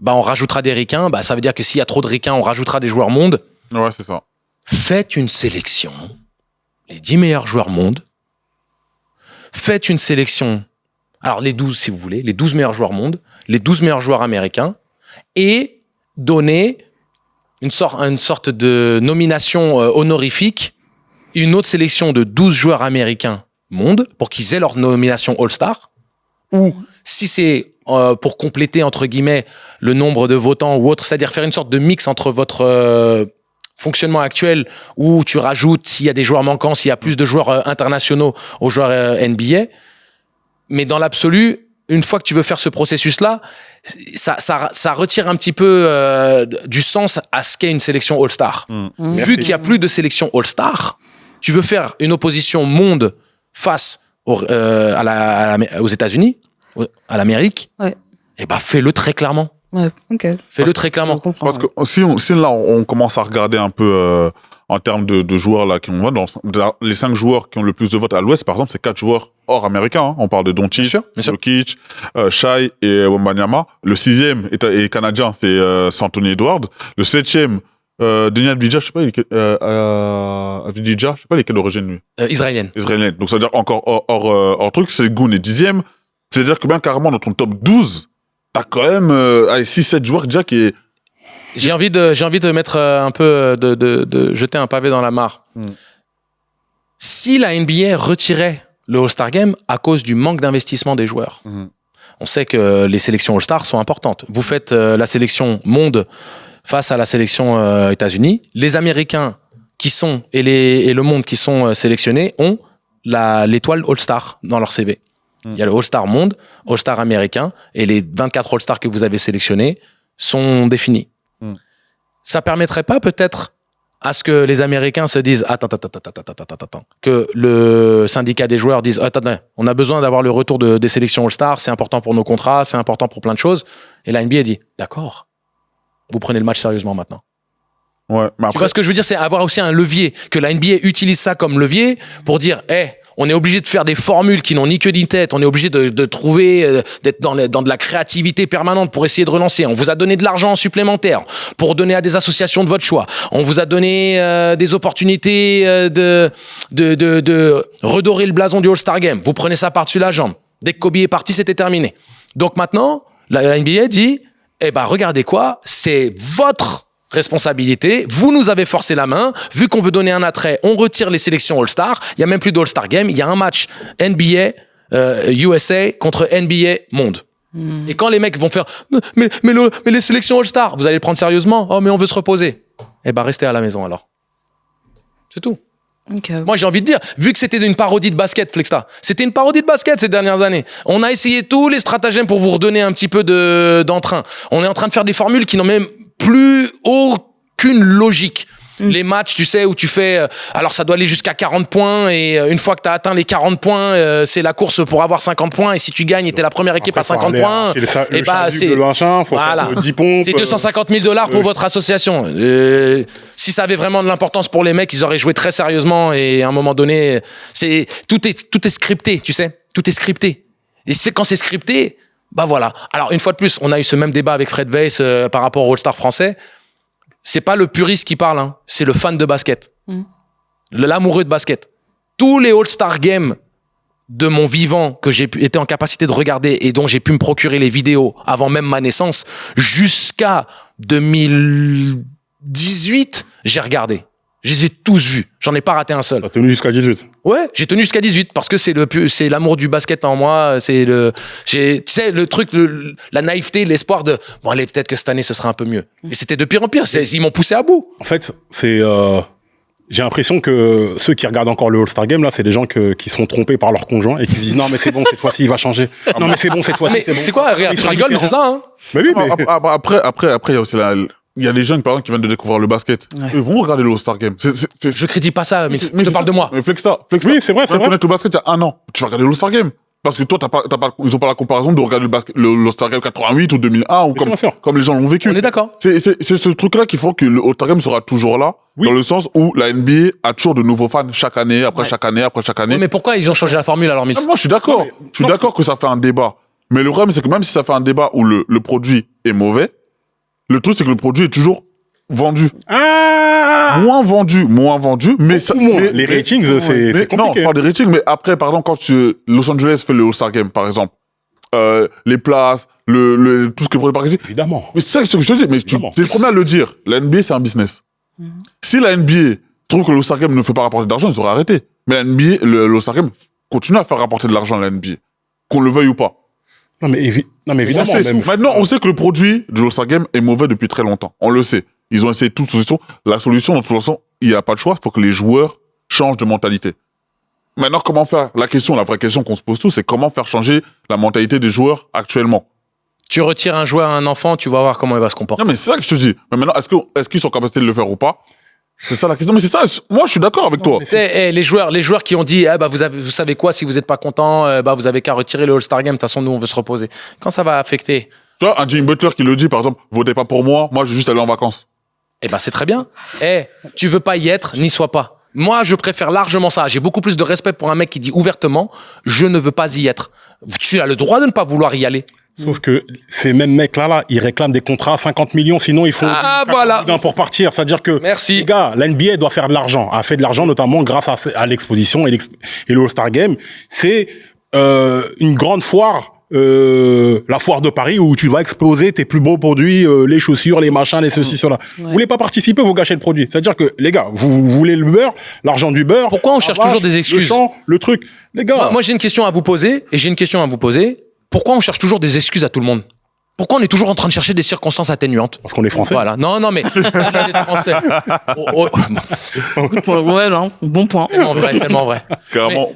on rajoutera des ricains. Ça veut dire que s'il y a trop de ricains, on rajoutera des joueurs monde. Ouais, c'est ça. Faites une sélection, les 10 meilleurs joueurs monde. Faites une sélection, alors les 12 si vous voulez, les 12 meilleurs joueurs monde, les 12 meilleurs joueurs américains, et donnez une sorte de nomination honorifique, une autre sélection de 12 joueurs américains monde, pour qu'ils aient leur nomination All-Star, ou si c'est pour compléter, entre guillemets, le nombre de votants ou autre, c'est-à-dire faire une sorte de mix entre votre fonctionnement actuel où tu rajoutes, s'il y a des joueurs manquants, s'il y a plus de joueurs internationaux aux joueurs NBA. Mais dans l'absolu, une fois que tu veux faire ce processus-là, ça retire un petit peu du sens à ce qu'est une sélection All-Star. Vu qu'il n'y a plus de sélection All-Star, tu veux faire une opposition monde face aux États-Unis, à l'Amérique, fais-le très clairement. Ouais, ok. Fais-le très clairement. Parce que si là, on commence à regarder un peu en termes de joueurs là qui ont voté, les 5 joueurs qui ont le plus de votes à l'Ouest, par exemple, c'est 4 joueurs hors américains. On parle de Doncic, Jokic, Shai et Wembanyama. Le 6e est canadien, c'est Anthony Edwards. Le 7e, Denis Avdija, je sais pas, Avdija, je sais pas, il est quelle origine lui? Israélienne. Donc ça veut dire encore hors truc, c'est Goon est 10e. C'est-à-dire que bien carrément dans ton top 12, t'as quand même 6-7 joueurs déjà qui est... J'ai envie de mettre un peu, de jeter un pavé dans la mare. Si la NBA retirait le All-Star Game à cause du manque d'investissement des joueurs, on sait que les sélections All-Star sont importantes. Vous faites la sélection monde face à la sélection États-Unis. Les Américains qui sont et le monde qui sont sélectionnés ont l'étoile All-Star dans leur CV. Il y a le All-Star monde, All-Star américain, et les 24 All-Stars que vous avez sélectionnés sont définis. Ça permettrait pas peut-être à ce que les Américains se disent attends, que le syndicat des joueurs dise attends, on a besoin d'avoir le retour des sélections All-Star, c'est important pour nos contrats, c'est important pour plein de choses. Et la NBA dit d'accord, vous prenez le match sérieusement maintenant. Ouais, mais après... Tu vois ce que je veux dire, c'est avoir aussi un levier, que la NBA utilise ça comme levier pour dire on est obligé de faire des formules qui n'ont ni queue ni tête. On est obligé de trouver, d'être dans de la créativité permanente pour essayer de relancer. On vous a donné de l'argent supplémentaire pour donner à des associations de votre choix. On vous a donné des opportunités de redorer le blason du All-Star Game. Vous prenez ça par-dessus la jambe. Dès que Kobe est parti, c'était terminé. Donc maintenant, la NBA dit, regardez quoi, c'est votre responsabilité, vous nous avez forcé la main, vu qu'on veut donner un attrait, on retire les sélections All-Star, il n'y a même plus d'All-Star Game, il y a un match NBA USA contre NBA monde. Et quand les mecs vont faire mais les sélections All-Star, vous allez le prendre sérieusement? Oh mais on veut se reposer. Eh ben restez à la maison alors. C'est tout. Okay. Moi, j'ai envie de dire, vu que c'était une parodie de basket, Flexta, c'était une parodie de basket ces dernières années. On a essayé tous les stratagèmes pour vous redonner un petit peu d'entrain. On est en train de faire des formules qui n'ont même plus aucune logique. Les matchs, tu sais, où tu fais... alors, ça doit aller jusqu'à 40 points. Et une fois que tu as atteint les 40 points, c'est la course pour avoir 50 points. Et si tu gagnes et t'es la première équipe Après, à 50 points... et bah, c'est... Le machin, faut voilà. faire 10 pompes. C'est 250 000 $ pour votre association. Si ça avait vraiment de l'importance pour les mecs, ils auraient joué très sérieusement. Et à un moment donné, tout est scripté, tu sais. Tout est scripté. Et quand c'est scripté, bah voilà. Alors, une fois de plus, on a eu ce même débat avec Fred Weiss par rapport au All-Star français. C'est pas le puriste qui parle, hein. C'est le fan de basket. L'amoureux de basket. Tous les All-Star Games de mon vivant que j'ai été en capacité de regarder et dont j'ai pu me procurer les vidéos avant même ma naissance, jusqu'à 2018, j'ai regardé. Je les ai tous vus. J'en ai pas raté un seul. T'as tenu jusqu'à 18. Ouais, j'ai tenu jusqu'à 18 parce que c'est l'amour du basket en moi, tu sais, le truc, la naïveté, l'espoir de, bon, allez, peut-être que cette année, ce sera un peu mieux. Et c'était de pire en pire. Ils m'ont poussé à bout. En fait, j'ai l'impression que ceux qui regardent encore le All-Star Game, là, c'est des gens qui sont trompés par leur conjoint et qui disent, non, mais c'est bon, cette fois-ci, il va changer. Non, mais c'est bon, cette fois-ci, c'est bon. C'est quoi? Tu rigoles, mais c'est ça, hein? Mais oui, mais... Après, il y a aussi il y a des jeunes, par exemple, qui viennent de découvrir le basket. Ouais. Ils vont regarder le All-Star Game. Je critique pas ça, mais je te parle de moi. Mais Flexta, Oui, c'est vrai, c'est vrai. connaître le basket il y a 1 an. Tu vas regarder l'All-Star Game. Parce que toi, ils ont pas la comparaison de regarder l'All-Star Game 88 ou 2001 ou comme les gens l'ont vécu. On est d'accord. C'est ce truc-là qui font que le All-Star Game sera toujours là. Oui. Dans le sens où la NBA a toujours de nouveaux fans chaque année, après chaque année, après chaque année. Ouais, mais pourquoi ils ont changé la formule alors, Mills? Moi, je suis d'accord. Je suis d'accord que ça fait un débat. Mais le problème, c'est que même si ça fait un débat où le produit est mauvais, le truc, c'est que le produit est toujours vendu. Moins vendu, mais ça, les ratings, c'est compliqué. Non, pas des ratings, mais après, par exemple, quand Los Angeles fait le All-Star Game, par exemple, les places, tout ce que pour les parquets. Évidemment. Mais c'est ce que je te dis, mais tu es le premier à le dire. La NBA, c'est un business. Si la NBA trouve que le All-Star Game ne fait pas rapporter d'argent, ils auraient arrêté. Mais la NBA, le All-Star Game continue à faire rapporter de l'argent à la NBA. Qu'on le veuille ou pas. Non, mais évidemment. Maintenant, on sait que le produit du All-Star Game est mauvais depuis très longtemps. On le sait. Ils ont essayé toute solution. La solution, de toute façon, il n'y a pas de choix. Il faut que les joueurs changent de mentalité. Maintenant, comment faire? La vraie question qu'on se pose tous, c'est comment faire changer la mentalité des joueurs actuellement. Tu retires un joueur à un enfant, tu vas voir comment il va se comporter. Non, mais c'est ça que je te dis. Mais maintenant, est-ce qu'ils sont capables de le faire ou pas? C'est ça la question. Mais c'est ça. Moi, je suis d'accord avec toi. Les joueurs qui ont dit, vous savez quoi, si vous n'êtes pas content, vous avez qu'à retirer le All-Star Game. De toute façon, nous, on veut se reposer. Quand ça va affecter? Tu vois, un Jimmy Butler qui le dit, par exemple, votez pas pour moi je veux juste aller en vacances. Eh ben, c'est très bien. Tu veux pas y être, n'y sois pas. Moi, je préfère largement ça. J'ai beaucoup plus de respect pour un mec qui dit ouvertement, je ne veux pas y être. Tu as le droit de ne pas vouloir y aller. Sauf que ces mêmes mecs-là, ils réclament des contrats à 50 millions, sinon ils font pour partir. C'est-à-dire que, merci. Les gars, la NBA doit faire de l'argent. A fait de l'argent notamment grâce à l'exposition et le All-Star Game. C'est une grande foire, la foire de Paris, où tu vas exposer tes plus beaux produits, les chaussures, les machins, les ceci, cela. Vous voulez pas participer, vous gâchez le produit. C'est-à-dire que, les gars, vous voulez le beurre, l'argent du beurre. Pourquoi on cherche toujours des excuses? Le truc. Les gars. Moi, j'ai une question à vous poser, Pourquoi on cherche toujours des excuses à tout le monde? Pourquoi on est toujours en train de chercher des circonstances atténuantes? Parce qu'on est français. Voilà. Non, mais on est français. Ouais, non, bon point. Tellement vrai. Clairement,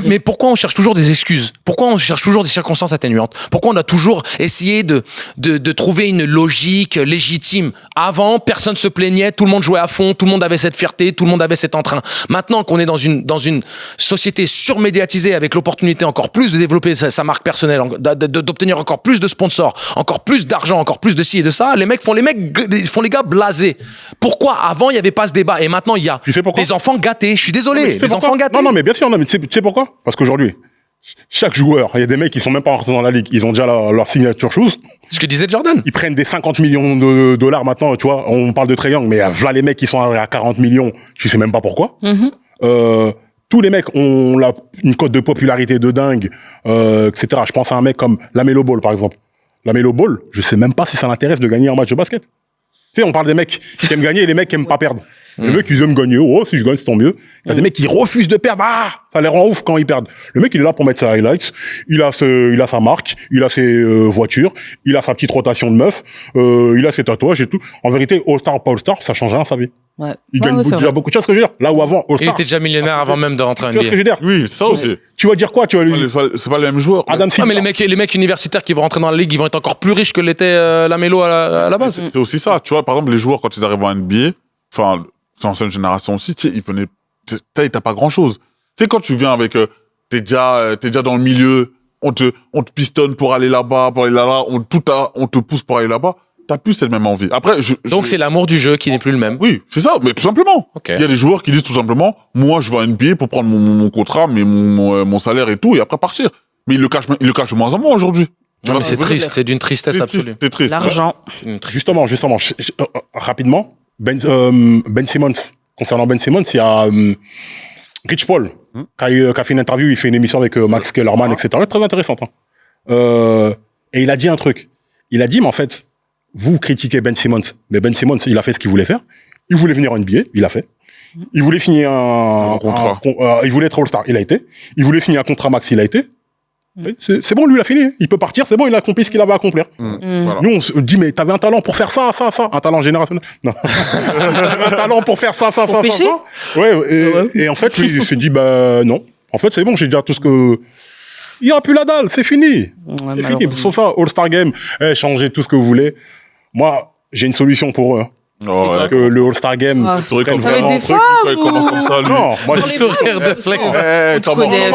mais pourquoi on cherche toujours des excuses? Pourquoi on cherche toujours des circonstances atténuantes? Pourquoi on a toujours essayé de trouver une logique légitime? Avant, personne se plaignait, tout le monde jouait à fond, tout le monde avait cette fierté, tout le monde avait cet entrain. Maintenant qu'on est dans une société surmédiatisée avec l'opportunité encore plus de développer sa marque personnelle, d'obtenir encore plus de sponsors, encore plus d'argent, encore plus de ci et de ça, les gars blasés. Pourquoi avant il y avait pas ce débat et maintenant il y a des enfants gâtés? Je suis désolé, des enfants gâtés. Non, mais bien sûr, mais tu sais pourquoi? Parce qu'aujourd'hui, chaque joueur, il y a des mecs qui sont même pas rentrés dans la ligue, ils ont déjà leur signature shoes. Ce que disait Jordan. Ils prennent des 50 millions de dollars maintenant, tu vois. On parle de Trae Young, mais voilà les mecs qui sont à 40 millions, tu sais même pas pourquoi. Tous les mecs ont une cote de popularité de dingue, etc. Je pense à un mec comme LaMelo Ball, par exemple. LaMelo Ball, je sais même pas si ça l'intéresse de gagner un match de basket. Tu sais, on parle des mecs qui aiment gagner et les mecs qui aiment pas perdre. Les mecs, ils aiment gagner. Oh, si je gagne, c'est tant mieux. Il y a des mecs qui refusent de perdre. Ah, ça les rend ouf quand ils perdent. Le mec, il est là pour mettre ses highlights. Il a sa marque. Il a ses voitures. Il a sa petite rotation de meuf. Il a ses tatouages et tout. En vérité, All-Star, pas All-Star, ça change rien à sa vie. Ouais. Il gagne déjà beaucoup. Tu vois ce que je veux dire? Là où avant, Il All-Star. était déjà millionnaire avant même de rentrer en Tu vois ce que je NBA. veux dire? Oui, ça aussi. Tu vas dire quoi? Tu vas lui... C'est pas les mêmes joueurs. Adam Ah, Silver. mais les mecs universitaires qui vont rentrer dans la ligue, ils vont être encore plus riches que l'était Lamelo à la base. C'est aussi ça. Tu vois, par exemple, les joueurs, quand ils arrivent en NBA, enfin, l'ancienne génération aussi, tu sais, ils venaient, t'as pas grand chose. Tu sais, quand tu viens avec, t'es déjà dans le milieu, on te pistonne pour aller là-bas, on te pousse pour aller là-bas. T'as plus cette même envie. Après, Donc c'est l'amour du jeu qui n'est plus le même. Oui, c'est ça, mais tout simplement. Ok. Il y a des joueurs qui disent tout simplement, moi, je vais à NBA pour prendre mon contrat, mais mon salaire et tout, et après partir. Mais il le cache de moins en moins aujourd'hui. Non, mais c'est triste, c'est d'une tristesse absolue. C'est triste. L'argent. C'est une tristesse. Justement, rapidement, Ben Simmons. Concernant Ben Simmons, il y a Rich Paul qui a fait une interview, il fait une émission avec Max Kellerman, etc. Très intéressante. Hein. Et il a dit un truc. Il a dit, mais en fait, vous critiquez Ben Simmons, mais Ben Simmons, il a fait ce qu'il voulait faire. Il voulait venir en NBA, il a fait. Il voulait finir un contrat. Il voulait être All-Star, il a été. Il voulait finir un contrat max, il a été. C'est bon, lui, il a fini. Il peut partir, c'est bon, il a accompli ce qu'il avait à accomplir. Voilà. Nous, on se dit, mais t'avais un talent pour faire ça. Un talent générationnel. Non. T'avais un talent pour faire ça. pêcher Ouais, et en fait, lui, il s'est dit, bah, non. En fait, c'est bon, j'ai déjà tout ce que... Il n'y aura plus la dalle, c'est fini. Ouais, C'est fini. Sauf ça, All-Star Game, changez tout ce que vous voulez. Moi, j'ai une solution pour eux. Hein. Oh, ouais. Que le All-Star Game... Ah. C'est vrai comme ça. Avec des femmes Il commence comme ça, lui. Non, moi, Le je... sourire de Flex. Eh, t'es mort. connais.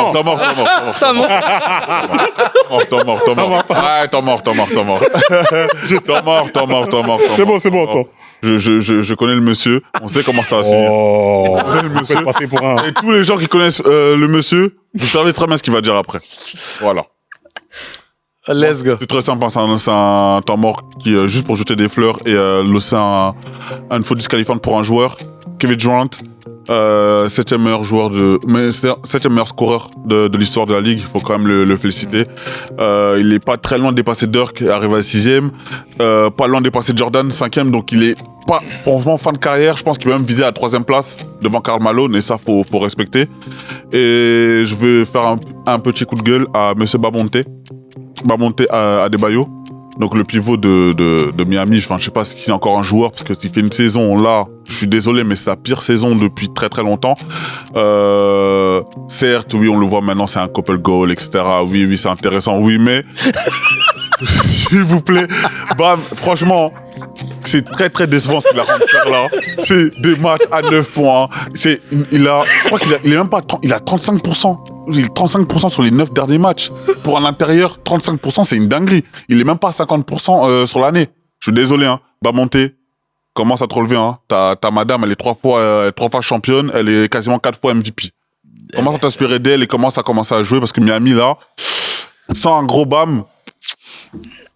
C'est bon, attends. Je connais le monsieur. On sait comment ça va finir. Oh, On connaît le vous monsieur. faites passer pour un... Et tous les gens qui connaissent le monsieur, vous savez très bien ce qu'il va dire après. Voilà. Let's go. C'est très simple, hein, c'est un temps mort qui, juste pour jeter des fleurs et lancer une faute disqualifiante pour un joueur. Kevin Durant, 7e meilleur joueur mais c'est 7e meilleur scoreur de l'histoire de la ligue. Il faut quand même le féliciter. Il est pas très loin de dépasser Dirk, arrivé à 6e. Pas loin de dépasser Jordan, 5e. Donc il est pas, pour vraiment fin de carrière, je pense qu'il va même viser la 3e place devant Karl Malone et ça faut respecter. Et je veux faire un petit coup de gueule à Monsieur Bamonte Adebayo, donc le pivot de Miami. Enfin, je sais pas si c'est encore un joueur parce que s'il fait une saison là, je suis désolé, mais c'est sa pire saison depuis très très longtemps. Certes, oui, on le voit maintenant, c'est un couple goal, etc. Oui, c'est intéressant, oui, mais s'il vous plaît, Bam, franchement, c'est très très décevant ce qu'il a fait faire là. C'est des matchs à 9 points. Je crois qu'il est même pas, il a 35%. Il est 35% sur les 9 derniers matchs. Pour un intérieur, 35%, c'est une dinguerie. Il est même pas à 50% sur l'année. Je suis désolé, hein. Bamonte, commence à te relever, hein. Ta madame, elle est 3 fois championne, elle est quasiment 4 fois MVP. Commence à t'inspirer d'elle et commence à jouer parce que Miami, là, sans un gros Bam,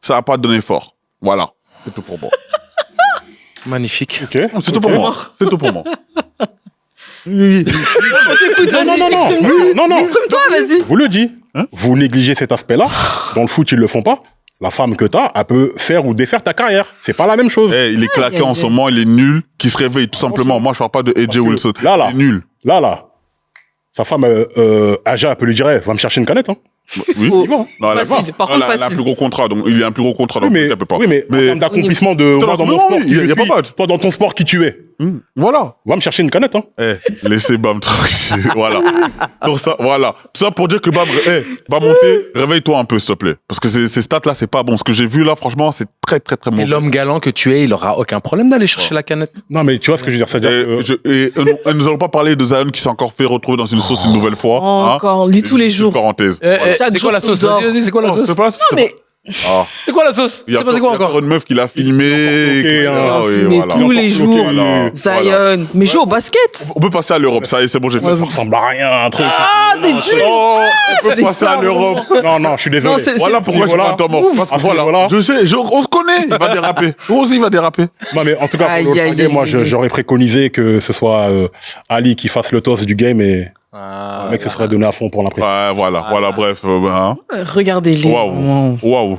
ça va pas donner fort. Voilà. C'est tout pour moi. Magnifique. Ok. C'est tout pour moi. C'est tout pour moi. Non. Exprime-toi, vas-y. Vous le dites. Vous négligez cet aspect-là. Dans le foot, ils le font pas. La femme que t'as, elle peut faire ou défaire ta carrière. C'est pas la même chose. Eh, il est claqué en ce moment, il est nul, qui se réveille tout simplement. Moi, je parle pas de AJ Wilson. Là. Il est nul. Là. Sa femme, Aja, elle peut lui dire, va me chercher une canette, hein. Oui. Oh, Il va. Non, elle a facile, pas. par contre, Elle a un facile. plus gros contrat, donc il y a un plus gros contrat, donc elle peut pas. Oui, mais en termes d'accomplissement de, moi, dans mon non, sport, oui, il y a pas mal. toi, dans ton sport qui tu es, Voilà. va me chercher une canette, hein. Eh, laissez Bam tranquille. Voilà. Pour ça, voilà. Tout ça pour dire que Bam monter, réveille-toi un peu, s'il te plaît. Parce que ces stats-là, c'est pas bon. Ce que j'ai vu là, franchement, c'est très, très, très Et mauvais. l'homme galant que tu es, il aura aucun problème d'aller chercher la canette. Non, mais tu vois ce que je veux dire, c'est-à-dire que... Nous allons pas parler de Zion qui s'est encore fait retrouver dans une sauce une nouvelle fois. Encore, lui, tous les Juste jours. une parenthèse. Chaque C'est jour, quoi la il sauce? dort. Vas-y, c'est quoi la sauce? C'est pas la sauce. Non, mais Ah. C'est quoi la sauce? Il y a C'est passé quoi encore? une meuf qui l'a filmé. bloqué, hein. Ah oui, mais voilà. tous les jours, Voilà. Zion. Mais joue au basket. On peut passer à l'Europe, ça y est, c'est bon, j'ai fait. Ça ressemble à rien, un truc. Ah, t'es dur. Oh, on peut Des passer à stars. l'Europe. Non, je suis désolé. Non, c'est- Voilà pourquoi je Voilà. suis pas mort. Ouf. Ah, voilà. Je sais, on se connaît. Il va déraper. Moi aussi, il va déraper. Non, mais en tout cas, Aïe, pour le aïe, All-Star Game, aïe, moi, aïe. j'aurais préconisé que ce soit Ali qui fasse le toss du game et le mec se serait donné à fond pour l'impression. Ouais, voilà, bref. Hein. Regardez-les. Waouh. Waouh.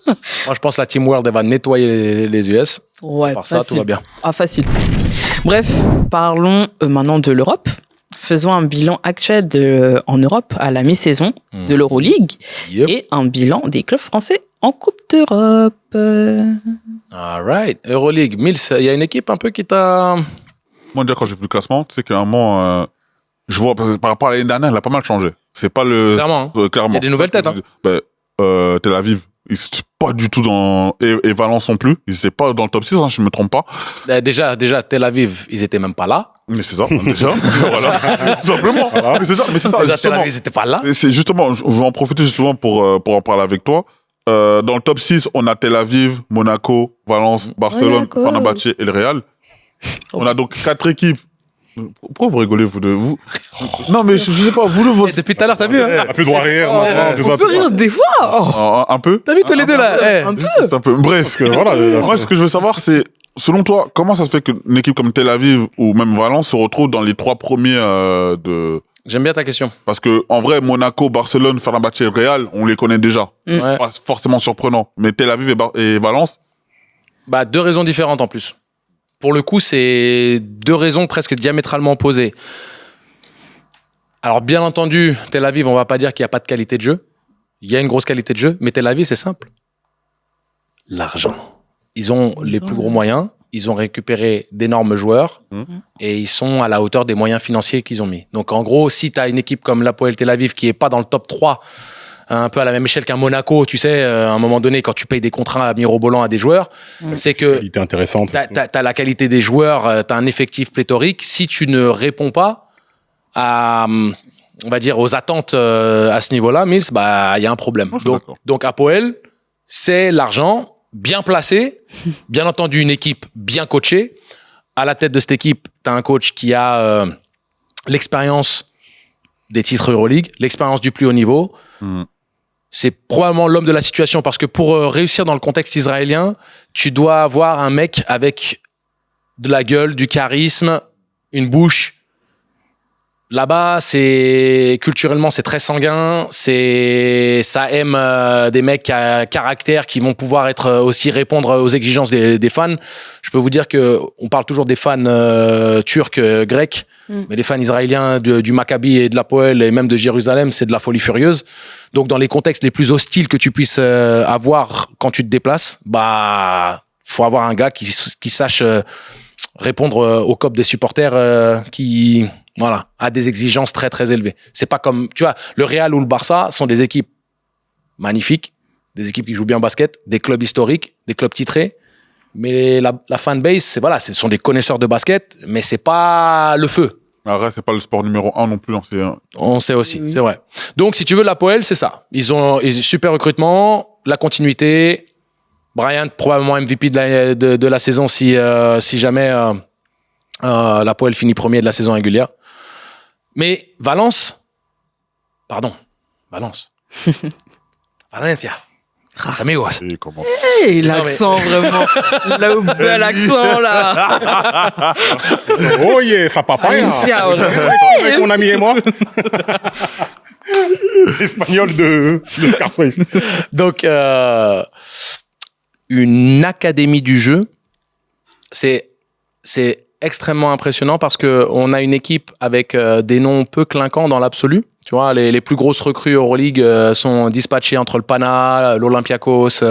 Moi, je pense que la Team World, elle va nettoyer les US. Ouais, Par ça, tout va bien. Ah, facile. Bref, parlons maintenant de l'Europe. Faisons un bilan actuel en Europe à la mi-saison de l'Euroleague et un bilan des clubs français en Coupe d'Europe. All right. Euroleague. Mills, il y a une équipe un peu qui t'a... Moi, déjà, quand j'ai vu le classement, tu sais qu'à un moment, je vois, parce que par rapport à l'année dernière, il a pas mal changé. C'est pas le... Clairement. Clairement. Il y a des nouvelles têtes, hein. Tel Aviv, ils étaient pas du tout dans... Et Valence non plus. Ils étaient pas dans le top 6, je me trompe pas. Déjà, Tel Aviv, ils étaient même pas là. Mais c'est ça, déjà. Voilà. Tout simplement. Voilà. Mais c'est ça, Déjà, Tel Aviv, ils étaient pas là. C'est justement, je vais en profiter justement pour en parler avec toi. Dans le top 6, on a Tel Aviv, Monaco, Valence, Barcelone, Fenerbahçe et le Real. On a donc 4 équipes. Pourquoi vous rigolez, vous deux? Non, mais je sais pas, vous deux... Depuis tout à l'heure, t'as vu, hein? Un peu droit arrière, maintenant, On peut rire des fois. Un peu? T'as vu tous les deux, là? Juste un peu. Bref, voilà, moi, ce que je veux savoir, c'est, selon toi, comment ça se fait qu'une équipe comme Tel Aviv ou même Valence se retrouve dans les 3 premiers de... J'aime bien ta question. Parce que, en vrai, Monaco, Barcelone, Fenerbahçe et Real, on les connaît déjà. Ouais. Pas forcément surprenant. Mais Tel Aviv et Valence? 2 raisons différentes en plus. Pour le coup, c'est 2 raisons presque diamétralement opposées. Alors, bien entendu, Tel Aviv, on va pas dire qu'il n'y a pas de qualité de jeu. Il y a une grosse qualité de jeu, mais Tel Aviv, c'est simple. L'argent. Ils ont les plus gros moyens, ils ont récupéré d'énormes joueurs et ils sont à la hauteur des moyens financiers qu'ils ont mis. Donc, en gros, si tu as une équipe comme l'Hapoel Tel Aviv qui est pas dans le top 3, un peu à la même échelle qu'un Monaco, tu sais, à un moment donné, quand tu payes des contrats mirobolants à des joueurs, c'est que qualité intéressante. t'as la qualité des joueurs, t'as un effectif pléthorique. Si tu ne réponds pas à, on va dire, aux attentes à ce niveau-là, Mills, il y a un problème. Donc Hapoel, c'est l'argent bien placé, bien entendu une équipe bien coachée. À la tête de cette équipe, t'as un coach qui a l'expérience des titres Euroleague, l'expérience du plus haut niveau. C'est probablement l'homme de la situation parce que pour réussir dans le contexte israélien, tu dois avoir un mec avec de la gueule, du charisme, une bouche. Là-bas, culturellement, c'est très sanguin. Ça aime des mecs à caractère qui vont pouvoir aussi répondre aux exigences des fans. Je peux vous dire que on parle toujours des fans turcs, grecs, mais les fans israéliens du Maccabi et de l'Hapoel et même de Jérusalem, c'est de la folie furieuse. Donc, dans les contextes les plus hostiles que tu puisses avoir quand tu te déplaces, faut avoir un gars qui sache répondre au cop des supporters qui a des exigences très très élevées. C'est pas comme, tu vois, le Real ou le Barça sont des équipes magnifiques, des équipes qui jouent bien au basket, des clubs historiques, des clubs titrés, mais la fanbase, ce sont des connaisseurs de basket, mais c'est pas le feu. Arrête, c'est pas le sport numéro 1 non plus. On sait aussi, c'est vrai. Donc, si tu veux, l'Hapoel, c'est ça. Ils ont super recrutement, la continuité. Bryant, probablement MVP de la saison si jamais l'Hapoel finit premier de la saison régulière. Mais Valence. Valencia. Los amigos. Hey, l'accent, vraiment. Le bel accent, là. Oh yeah, ça papaya. Avec mon ami et moi. L'espagnol de Scarface. Donc, une académie du jeu, c'est extrêmement impressionnant parce que on a une équipe avec des noms peu clinquants dans l'absolu. Tu vois, les plus grosses recrues Euroleague sont dispatchées entre le Pana, l'Olympiakos,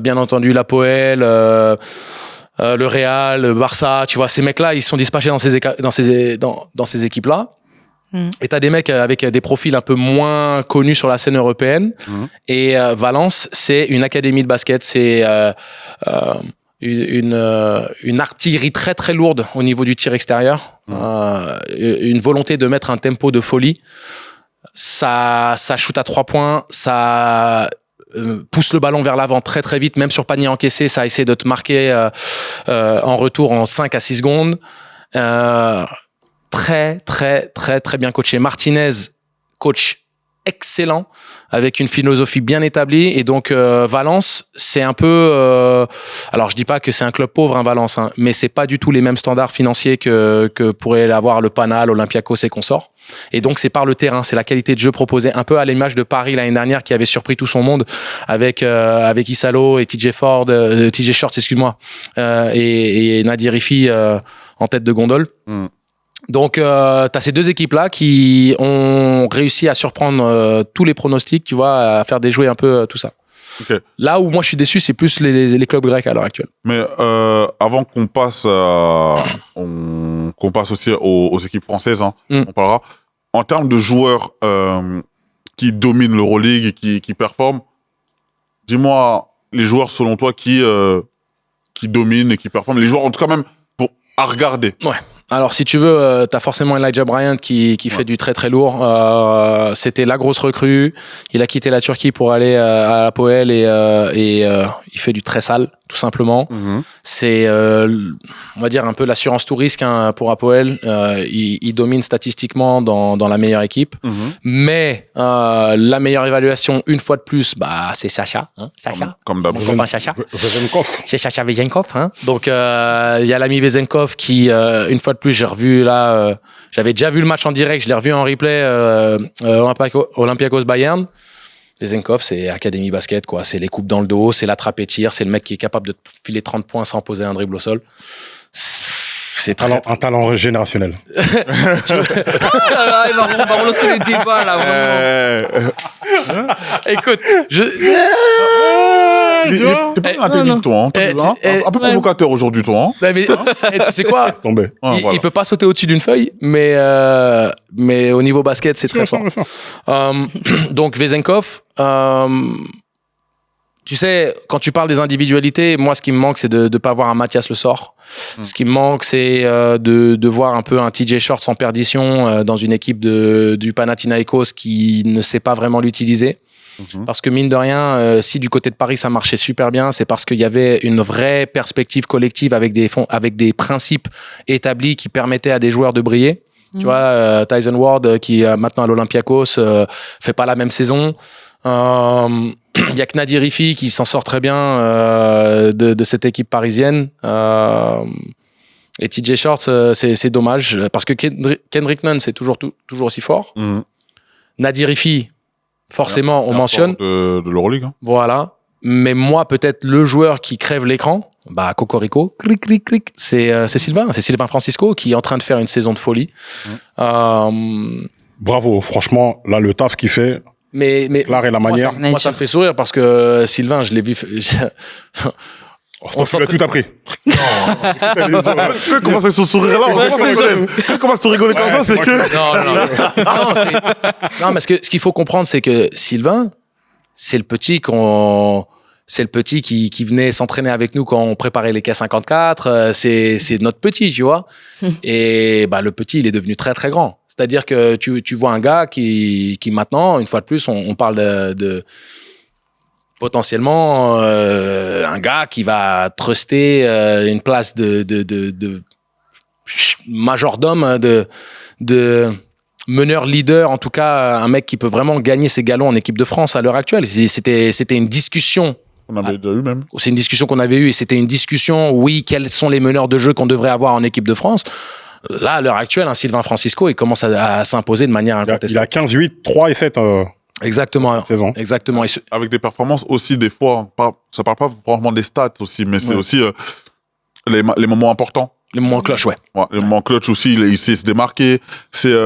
bien entendu l'Hapoel, le Real, le Barça. Tu vois, ces mecs-là, ils sont dispatchés dans ces équipes-là. Et t'as des mecs avec des profils un peu moins connus sur la scène européenne. Et Valence, c'est une académie de basket. C'est une artillerie très très lourde au niveau du tir extérieur. Une volonté de mettre un tempo de folie. Ça shoot à 3 points. Ça pousse le ballon vers l'avant très très vite. Même sur panier encaissé, ça essaie de te marquer en retour en 5 à 6 secondes. Très, très, très, très bien coaché. Martinez, coach excellent, avec une philosophie bien établie. Et donc, Valence, c'est un peu... alors, je dis pas que c'est un club pauvre, hein, Valence, hein, mais c'est pas du tout les mêmes standards financiers que pourrait avoir le Pana, l'Olympiakos et consorts. Et donc, c'est par le terrain, c'est la qualité de jeu proposée, un peu à l'image de Paris l'année dernière, qui avait surpris tout son monde avec Issalo et TJ Shorts, excuse-moi, et Nadir Ifi en tête de gondole. Donc, t'as ces deux équipes-là qui ont réussi à surprendre tous les pronostics, tu vois, à faire déjouer un peu tout ça. Okay. Là où moi je suis déçu, c'est plus les clubs grecs à l'heure actuelle. Mais avant qu'on passe qu'on passe aussi aux équipes françaises, hein, on parlera. En termes de joueurs qui dominent l'Euroleague et qui performent, dis-moi les joueurs selon toi qui dominent et qui performent, les joueurs en tout cas même à regarder. Ouais. Alors, si tu veux, t'as forcément Elijah Bryant qui fait du très très lourd. C'était la grosse recrue. Il a quitté la Turquie pour aller à l'Apoel et il fait du très sale, tout simplement. C'est, on va dire, un peu l'assurance tout risque hein, pour Apoel. Il domine statistiquement dans la meilleure équipe. Mais la meilleure évaluation, une fois de plus, bah c'est Sacha. Hein, Sacha. Comme d'hab. Sacha. Vezenkov. C'est Sacha Vezenkov. Hein. Donc, il y a l'ami Vezenkov qui, une fois de plus, j'ai revu là, j'avais déjà vu le match en direct, je l'ai revu en replay, Olympiakos Bayern. Vezenkov, c'est Académie Basket, quoi. C'est les coupes dans le dos, c'est l'attrape et tir, c'est le mec qui est capable de filer 30 points sans poser un dribble au sol. C'est un talent générationnel. Il va relancer les débats, là, vraiment. Écoute, T'es pas intelligent, toi. Hein, un peu provocateur aujourd'hui, toi. Hein. Tu sais quoi il peut pas sauter au-dessus d'une feuille, mais au niveau basket, c'est très fort. Donc, Vezenkov, tu sais, quand tu parles des individualités, moi, ce qui me manque, c'est de pas voir un Mathias Le Sort. Ce qui me manque, c'est de voir un peu un TJ Shorts en perdition dans une équipe du Panathinaikos qui ne sait pas vraiment l'utiliser. Parce que mine de rien, si du côté de Paris ça marchait super bien, c'est parce qu'il y avait une vraie perspective collective avec des principes établis qui permettaient à des joueurs de briller. Tu vois, Tyson Ward qui maintenant à l'Olympiakos fait pas la même saison. Il y a que Nadir Rifi qui s'en sort très bien de cette équipe parisienne. Et TJ Shorts, c'est dommage parce que Kendrick Nunn c'est toujours aussi fort. Nadir Rifi, forcément, on mentionne de l'Euroleague. Hein. Voilà. Mais moi, peut-être le joueur qui crève l'écran, bah Cocorico, c'est Sylvain Francisco qui est en train de faire une saison de folie. Bravo, franchement, là le taf qu'il fait. Mais l'art et la manière. Moi, ça me fait sourire parce que Sylvain, je l'ai vu. On s'en tout appris. Comment c'est son sourire là? Comment tu rigoler comme ça? C'est que. Non, mais ce qu'il faut comprendre, c'est que Sylvain, c'est le petit qui venait s'entraîner avec nous quand on préparait les K54. C'est notre petit, tu vois. Et bah, le petit, il est devenu très, très grand. C'est-à-dire que tu vois un gars qui maintenant, une fois de plus, on parle de potentiellement un gars qui va truster une place de majordome, de meneur leader, en tout cas un mec qui peut vraiment gagner ses galons en équipe de France à l'heure actuelle. C'était une discussion. On avait déjà eu même. C'est une discussion qu'on avait eue et c'était une discussion, oui, quels sont les meneurs de jeu qu'on devrait avoir en équipe de France. Là, à l'heure actuelle, Sylvain Francisco, il commence à s'imposer de manière incontestable. Il a 15-8, 3 et 7. Exactement. Saison. Exactement. Avec des performances aussi, des fois, ça parle pas vraiment des stats aussi, mais c'est aussi les moments importants. Les moments clutch, ouais. Les moments clutch aussi, il sait se démarquer. C'est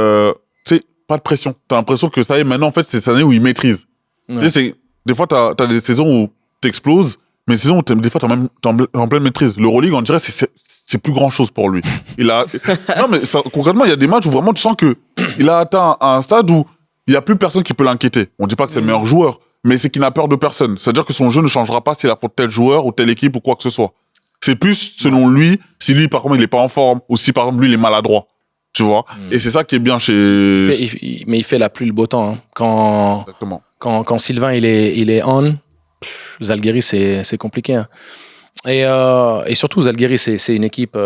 pas de pression. T'as l'impression que ça y est, maintenant, en fait, c'est cette année où il maîtrise. Ouais. Tu sais, des fois, t'as des saisons où t'exploses, mais des saisons où des fois, t'es en pleine maîtrise. L'Euroleague, on dirait, c'est plus grand chose pour lui. Non, mais concrètement, il y a des matchs où vraiment tu sens que il a atteint un stade où il y a plus personne qui peut l'inquiéter. On dit pas que c'est le meilleur joueur, mais c'est qu'il n'a peur de personne. C'est-à-dire que son jeu ne changera pas s'il a faute tel joueur ou telle équipe ou quoi que ce soit. C'est plus selon lui, si lui, par contre, il est pas en forme, ou si, par exemple, lui, il est maladroit. Tu vois? Et c'est ça qui est bien chez... Mais il fait la pluie le beau temps, hein. Exactement. Quand Sylvain, il est on, Zalgiris, c'est compliqué, hein. Et surtout, Zalgiris, c'est une équipe,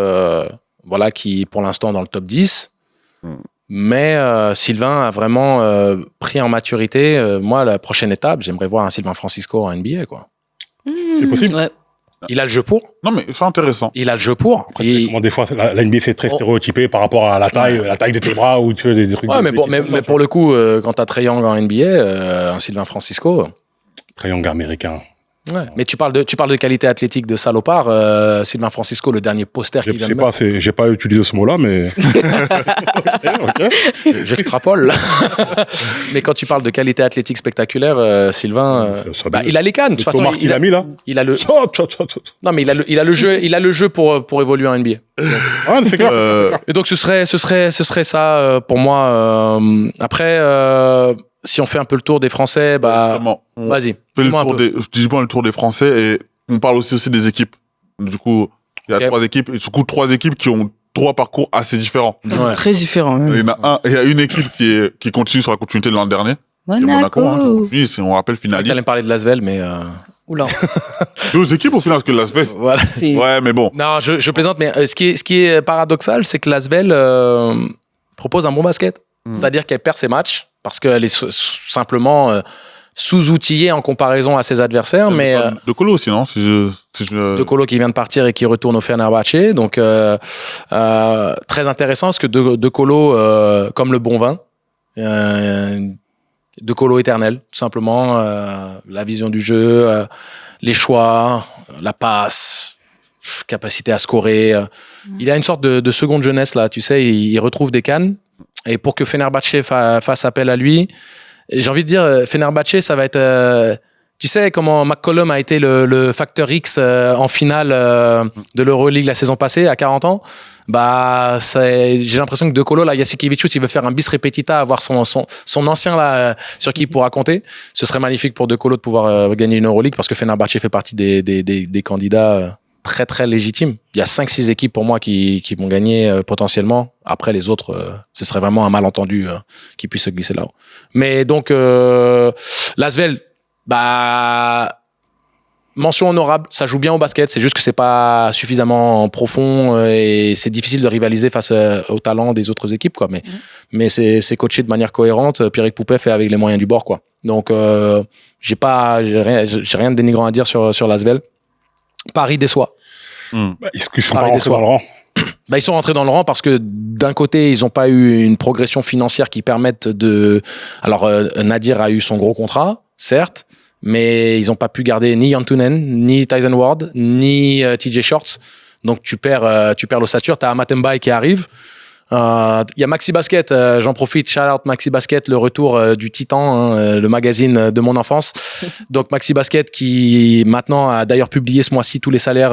voilà, qui, pour l'instant, dans le top 10. Mais Sylvain a vraiment pris en maturité. Moi, la prochaine étape, j'aimerais voir un Sylvain Francisco en NBA, quoi. C'est possible. Ouais. Il a le jeu pour. Non, mais c'est intéressant. Il a le jeu pour. Après, comment des fois, la NBA, c'est très stéréotypé par rapport à la taille de tes bras ou tu fais des trucs. Ouais, mais pour le coup, quand t'as Trae Young en NBA, un Sylvain Francisco. Trae Young américain. Ouais. Mais tu parles de qualité athlétique de salopard. Sylvain Francisco, le dernier poster qu'il vient de mettre. J'ai pas utilisé ce mot-là, mais. Okay. J'extrapole. Mais quand tu parles de qualité athlétique spectaculaire, Sylvain, il a les cannes. De toute façon, il a mis là. Il a le. Non, mais il a le jeu pour évoluer en NBA. Ouais, c'est clair. Et donc ce serait ça pour moi. Après. Si on fait un peu le tour des Français, vas-y. Dis-moi le tour des Français et on parle aussi des équipes. Du coup, il y a 3 équipes, et du coup 3 équipes qui ont 3 parcours assez différents. Ouais. Très différents. Il y a une équipe qui continue sur la continuité de l'an dernier. Monaco. Si on rappelle finaliste. J'allais parler de l'Asvel, mais Oula. 2 équipes au final, parce que l'Asvel. Voilà. Ouais, mais bon. Non, je plaisante, mais ce qui est paradoxal, c'est que l'Asvel propose un bon basket. C'est-à-dire qu'elle perd ses matchs parce qu'elle est simplement sous-outillée en comparaison à ses adversaires. Mais De Colo aussi, non De Colo qui vient de partir et qui retourne au Fenerbahçe. Donc, très intéressant parce que De Colo, comme le bon vin, De Colo éternel, tout simplement. La vision du jeu, les choix, la passe, capacité à scorer. Il a une sorte de seconde jeunesse, là. Tu sais, il retrouve des cannes. Et pour que Fenerbahçe fasse appel à lui, j'ai envie de dire, Fenerbahçe, ça va être... tu sais comment McCollum a été le facteur X en finale de l'Euroleague la saison passée, à 40 ans. J'ai l'impression que De Colo, là, Jasikevičius, il veut faire un bis repetita, avoir son ancien là, sur qui il pourra compter. Ce serait magnifique pour De Colo de pouvoir gagner une Euroleague, parce que Fenerbahçe fait partie des candidats très très légitime. Il y a 5-6 équipes pour moi qui vont gagner potentiellement. Après les autres, ce serait vraiment un malentendu qui puisse se glisser là-haut. Mais donc l'Asvel, mention honorable, ça joue bien au basket, c'est juste que c'est pas suffisamment profond et c'est difficile de rivaliser face au talent des autres équipes, quoi. Mais c'est coaché de manière cohérente. Pierrick Poupet fait avec les moyens du bord, quoi. Donc j'ai rien de dénigrant à dire sur l'Asvel. Paris déçoit. Est-ce qu'ils sont pas rentrés dans le rang? Ils sont rentrés dans le rang parce que d'un côté, ils n'ont pas eu une progression financière qui permette de... Alors, Nadir a eu son gros contrat, certes, mais ils n'ont pas pu garder ni Antunen, ni Tyson Ward, ni TJ Shorts. Donc, tu perds l'ossature. Tu as Matembaye qui arrive. Il y a Maxi Basket, j'en profite, shout out Maxi Basket, le retour du Titan, le magazine de mon enfance. Donc Maxi Basket qui maintenant a d'ailleurs publié ce mois-ci tous les salaires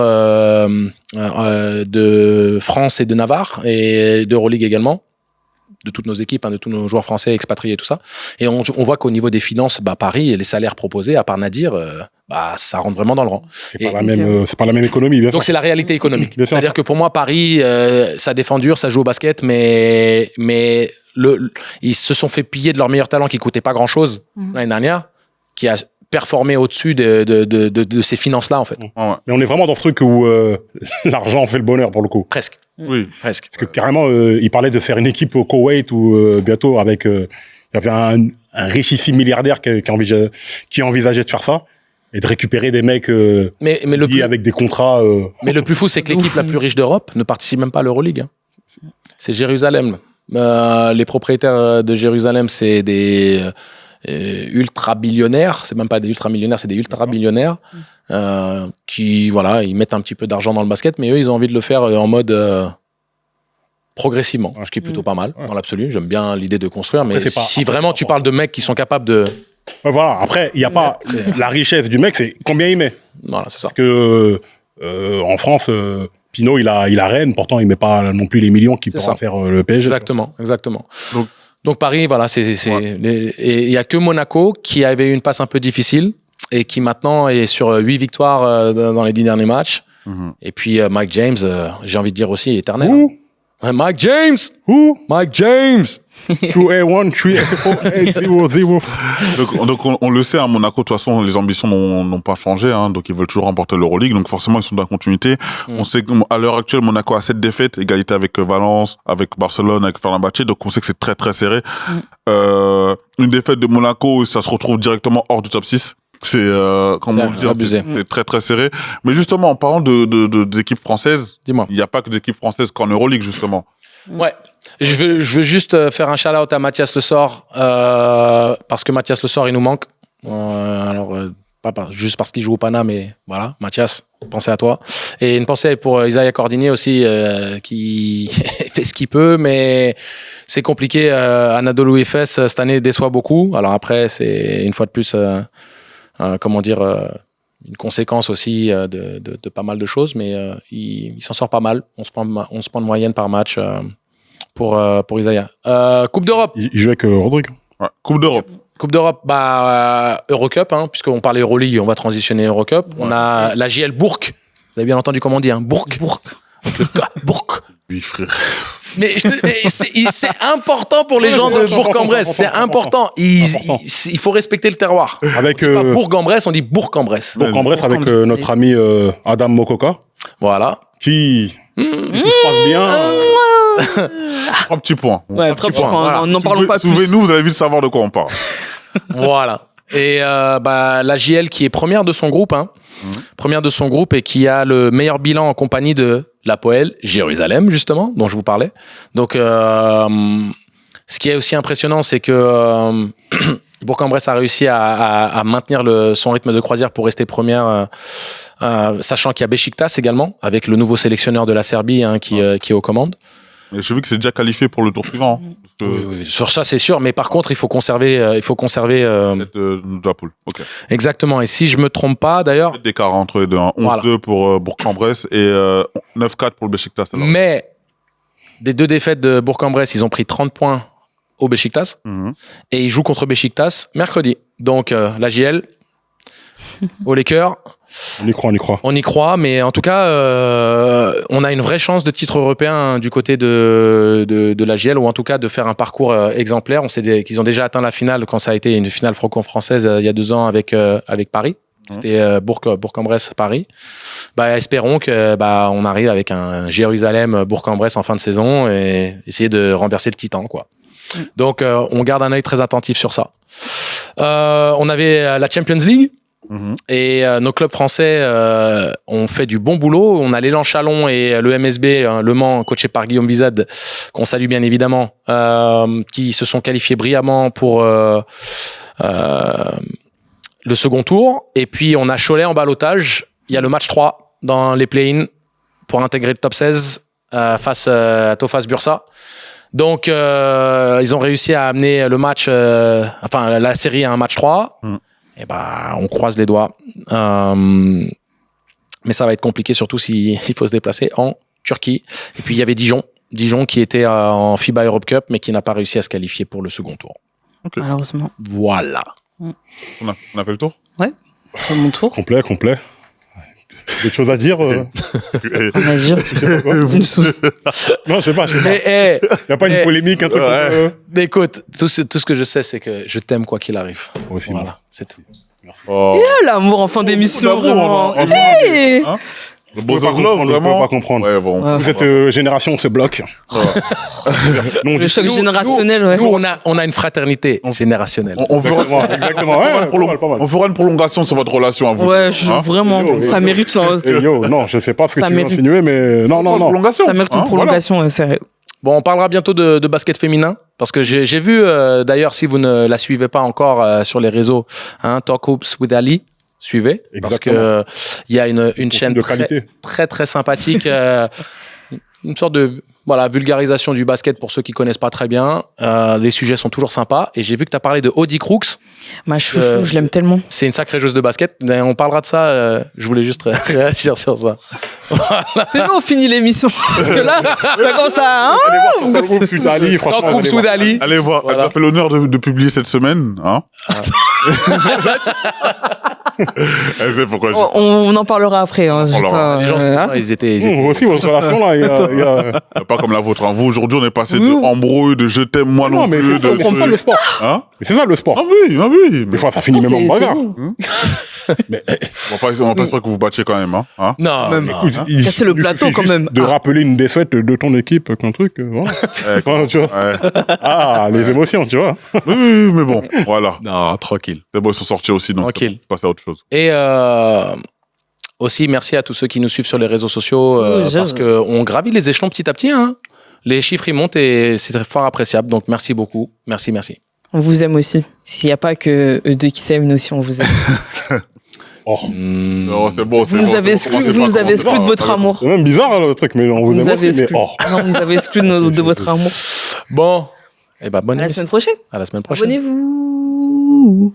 de France et de Navarre et d'Euroleague également, de toutes nos équipes, de tous nos joueurs français expatriés et tout ça. Et on voit qu'au niveau des finances, Paris et les salaires proposés, à part Nadir, ça rentre vraiment dans le rang. C'est pas la même économie, bien sûr. Donc c'est la réalité économique. C'est-à-dire que pour moi, Paris, ça défend dur, ça joue au basket, mais ils se sont fait piller de leur meilleur talent qui coûtait pas grand-chose l'année dernière, qui a performé au-dessus de ces finances-là, en fait. Mais on est vraiment dans ce truc où l'argent fait le bonheur, pour le coup. Presque. Oui. Presque. Parce que carrément, il parlait de faire une équipe au Koweït ou bientôt avec... il y avait un richissime milliardaire qui envisageait de faire ça et de récupérer des mecs avec des contrats... Mais le plus fou, c'est que l'équipe la plus riche d'Europe ne participe même pas à l'Euroleague. C'est Jérusalem. Les propriétaires de Jérusalem, c'est des... ultra-billionnaires, c'est même pas des ultra-millionnaires, c'est des ultra-billionnaires qui, voilà, ils mettent un petit peu d'argent dans le basket, mais eux, ils ont envie de le faire en mode progressivement, ce qui est plutôt pas mal, dans l'absolu. J'aime bien l'idée de construire, mais après, si vraiment tu parles de mecs qui sont capables de... Voilà, après, il n'y a pas la richesse du mec, c'est combien il met. Voilà, c'est ça. Parce que en France... Pinot, il a Rennes, pourtant il met pas non plus les millions qu'il pourra faire le PSG. Exactement. Donc Paris, voilà, et il y a que Monaco qui avait eu une passe un peu difficile et qui maintenant est sur 8 victoires dans les 10 derniers matchs. Et puis Mike James, j'ai envie de dire aussi éternel. Mike James. Mike James. 2A1, 3A4, 0. Donc on le sait, à Monaco, de toute façon, les ambitions n'ont pas changé, donc ils veulent toujours remporter l'Euroleague, donc forcément ils sont dans la continuité. On sait qu'à l'heure actuelle, Monaco a 7 défaites, égalité avec Valence, avec Barcelone, avec Fenerbahçe, donc on sait que c'est très très serré. Une défaite de Monaco, ça se retrouve directement hors du top 6. C'est c'est très très serré. Mais justement, en parlant d'équipes françaises, dis-moi, il n'y a pas que d'équipes françaises qu'en Euroleague, justement. Ouais. Je veux juste faire un shout-out à Mathias Le Sort, parce que Mathias Le Sort, il nous manque. juste parce qu'il joue au Pana, mais voilà, Mathias, pensez à toi. Et une pensée pour Isaiah Cordinier aussi, qui fait ce qu'il peut, mais c'est compliqué. Anadolu Efes, cette année, déçoit beaucoup. Alors après, c'est une fois de plus, une conséquence aussi de pas mal de choses, mais il s'en sort pas mal. On se prend de moyenne par match pour Isaiah. Coupe d'Europe. Il joue avec Rodrigue. Ouais. Coupe d'Europe. Coupe d'Europe, Eurocup, puisqu'on parlait Euroleague, on va transitionner Eurocup. On a la JL Bourg. Vous avez bien entendu comment on dit, Bourg. Avec le K, Bourg. Oui, frère. Mais c'est important pour les gens de Bourg-en-Bresse. C'est important. Il faut respecter le terroir. Avec Pas Bourg-en-Bresse, on dit Bourg-en-Bresse. Bourg-en-Bresse avec notre ami Adam Mokoka, Voilà. qui se passe bien. 3 petits points. Ouais, 3 points. Voilà. N'en parlons pas plus. Souvenez-nous, vous avez vu de savoir de quoi on parle. Voilà. Et la JL qui est première de son groupe, première de son groupe et qui a le meilleur bilan en compagnie de l'Hapoel Jérusalem, justement, dont je vous parlais. Donc, ce qui est aussi impressionnant, c'est que Bourg-en-Bresse a réussi à maintenir son rythme de croisière pour rester première, sachant qu'il y a Beşiktaş également, avec le nouveau sélectionneur de la Serbie qui est aux commandes. Mais j'ai vu que c'est déjà qualifié pour le tour suivant. Oui, sur ça, c'est sûr. Mais par contre, il faut conserver. de la poule. Ok. Exactement. Et si je me trompe pas, d'ailleurs. Peut-être d'écart entre eux, 11-2 pour Bourg-en-Bresse et 9-4 pour le Beşiktaş. Mais des 2 défaites de Bourg-en-Bresse, ils ont pris 30 points au Beşiktaş. Et ils jouent contre Beşiktaş mercredi. Donc, la JL, au Lakers. On y croit, mais en tout cas, on a une vraie chance de titre européen du côté de la JL, ou en tout cas de faire un parcours exemplaire. On sait qu'ils ont déjà atteint la finale quand ça a été une finale franco-française il y a 2 ans avec Paris. C'était Bourg-en-Bresse-Paris. Espérons que on arrive avec un Jérusalem-Bourg-en-Bresse en fin de saison et essayer de renverser le titan, quoi. Donc, on garde un œil très attentif sur ça. On avait la Champions League. Et nos clubs français ont fait du bon boulot. On a l'Élan Chalon et le MSB Le Mans, coaché par Guillaume Bizade, qu'on salue bien évidemment, qui se sont qualifiés brillamment pour le second tour. Et puis on a Cholet en ballottage. Il y a le match 3 dans les play-in pour intégrer le top 16 face à Tofas Bursa. Donc ils ont réussi à amener le match, la série à un match 3. Et on croise les doigts. Mais ça va être compliqué, surtout s'il faut se déplacer en Turquie. Et puis il y avait Dijon qui était en FIBA Europe Cup, mais qui n'a pas réussi à se qualifier pour le second tour. Okay. Malheureusement. Voilà. On a fait le tour? Ouais, c'est mon tour. Complet. Des choses à dire On va dire une sauce. Non, je sais pas. Il n'y a pas une polémique, un truc. Mais écoute, tout ce que je sais, c'est que je t'aime quoi qu'il arrive. Aussi, voilà, c'est tout. Oh. L'amour en fin d'émission, vraiment. Le beau love, vraiment. Pas comprendre. Ouais, bon. Cette génération se bloque. Le choc générationnel, ouais. Nous, on a une fraternité générationnelle. On fera exactement. On fera une prolongation sur votre relation à vous. Ouais, vraiment. Ça mérite. Non, je sais pas ce que tu veux insinuer, mais non. Ça mérite une prolongation, sérieux. Bon, on parlera bientôt de basket féminin, parce que j'ai vu, d'ailleurs, si vous ne la suivez pas encore sur les réseaux, Talk Hoops with Ali, suivez, parce que il y a une chaîne très, très sympathique, une sorte de vulgarisation du basket pour ceux qui connaissent pas très bien. Les sujets sont toujours sympas, et j'ai vu que tu as parlé de Audi Crooks. Ma chouchou, je l'aime tellement. C'est une sacrée joueuse de basket. On parlera de ça. Je voulais juste réagir sur ça. Voilà. C'est bon, on finit l'émission. Parce que là, ça commence à... Allez voir. Elle a fait l'honneur de publier cette semaine. Elle sait pourquoi on en parlera après. Les gens, ils étaient... Vous aussi, votre relation, là, pas comme la vôtre. Vous, aujourd'hui, on est passé de embrouille, de je t'aime moi non plus. C'est ça le sport. Mais c'est ça le sport. Ah oui. Des fois, ça finit même en bagarre. Mais on va pas espérer que vous battiez quand même. Non. Casser le plateau quand même. De rappeler une défaite de ton équipe qu'un truc. Voilà. Tu vois. Les émotions, tu vois. Oui, mais bon, voilà. Non, tranquille. C'est bon, ils sont sortis aussi, donc tranquille. Passer à autre chose. Et aussi, merci à tous ceux qui nous suivent sur les réseaux sociaux, parce qu'on gravit les échelons petit à petit. Les chiffres, ils montent et c'est fort appréciable. Donc, merci beaucoup. Merci. On vous aime aussi. S'il n'y a pas que eux deux qui s'aiment, nous aussi, on vous aime. Oh. Non, c'est bon. Vous nous avez exclu de votre amour. C'est même bizarre le truc, mais on vous aime aussi, mais oh. Non, vous nous avez exclu de votre amour. Bon. Eh ben, bonne À la émission. semaine prochaine. À la semaine prochaine. Abonnez-vous.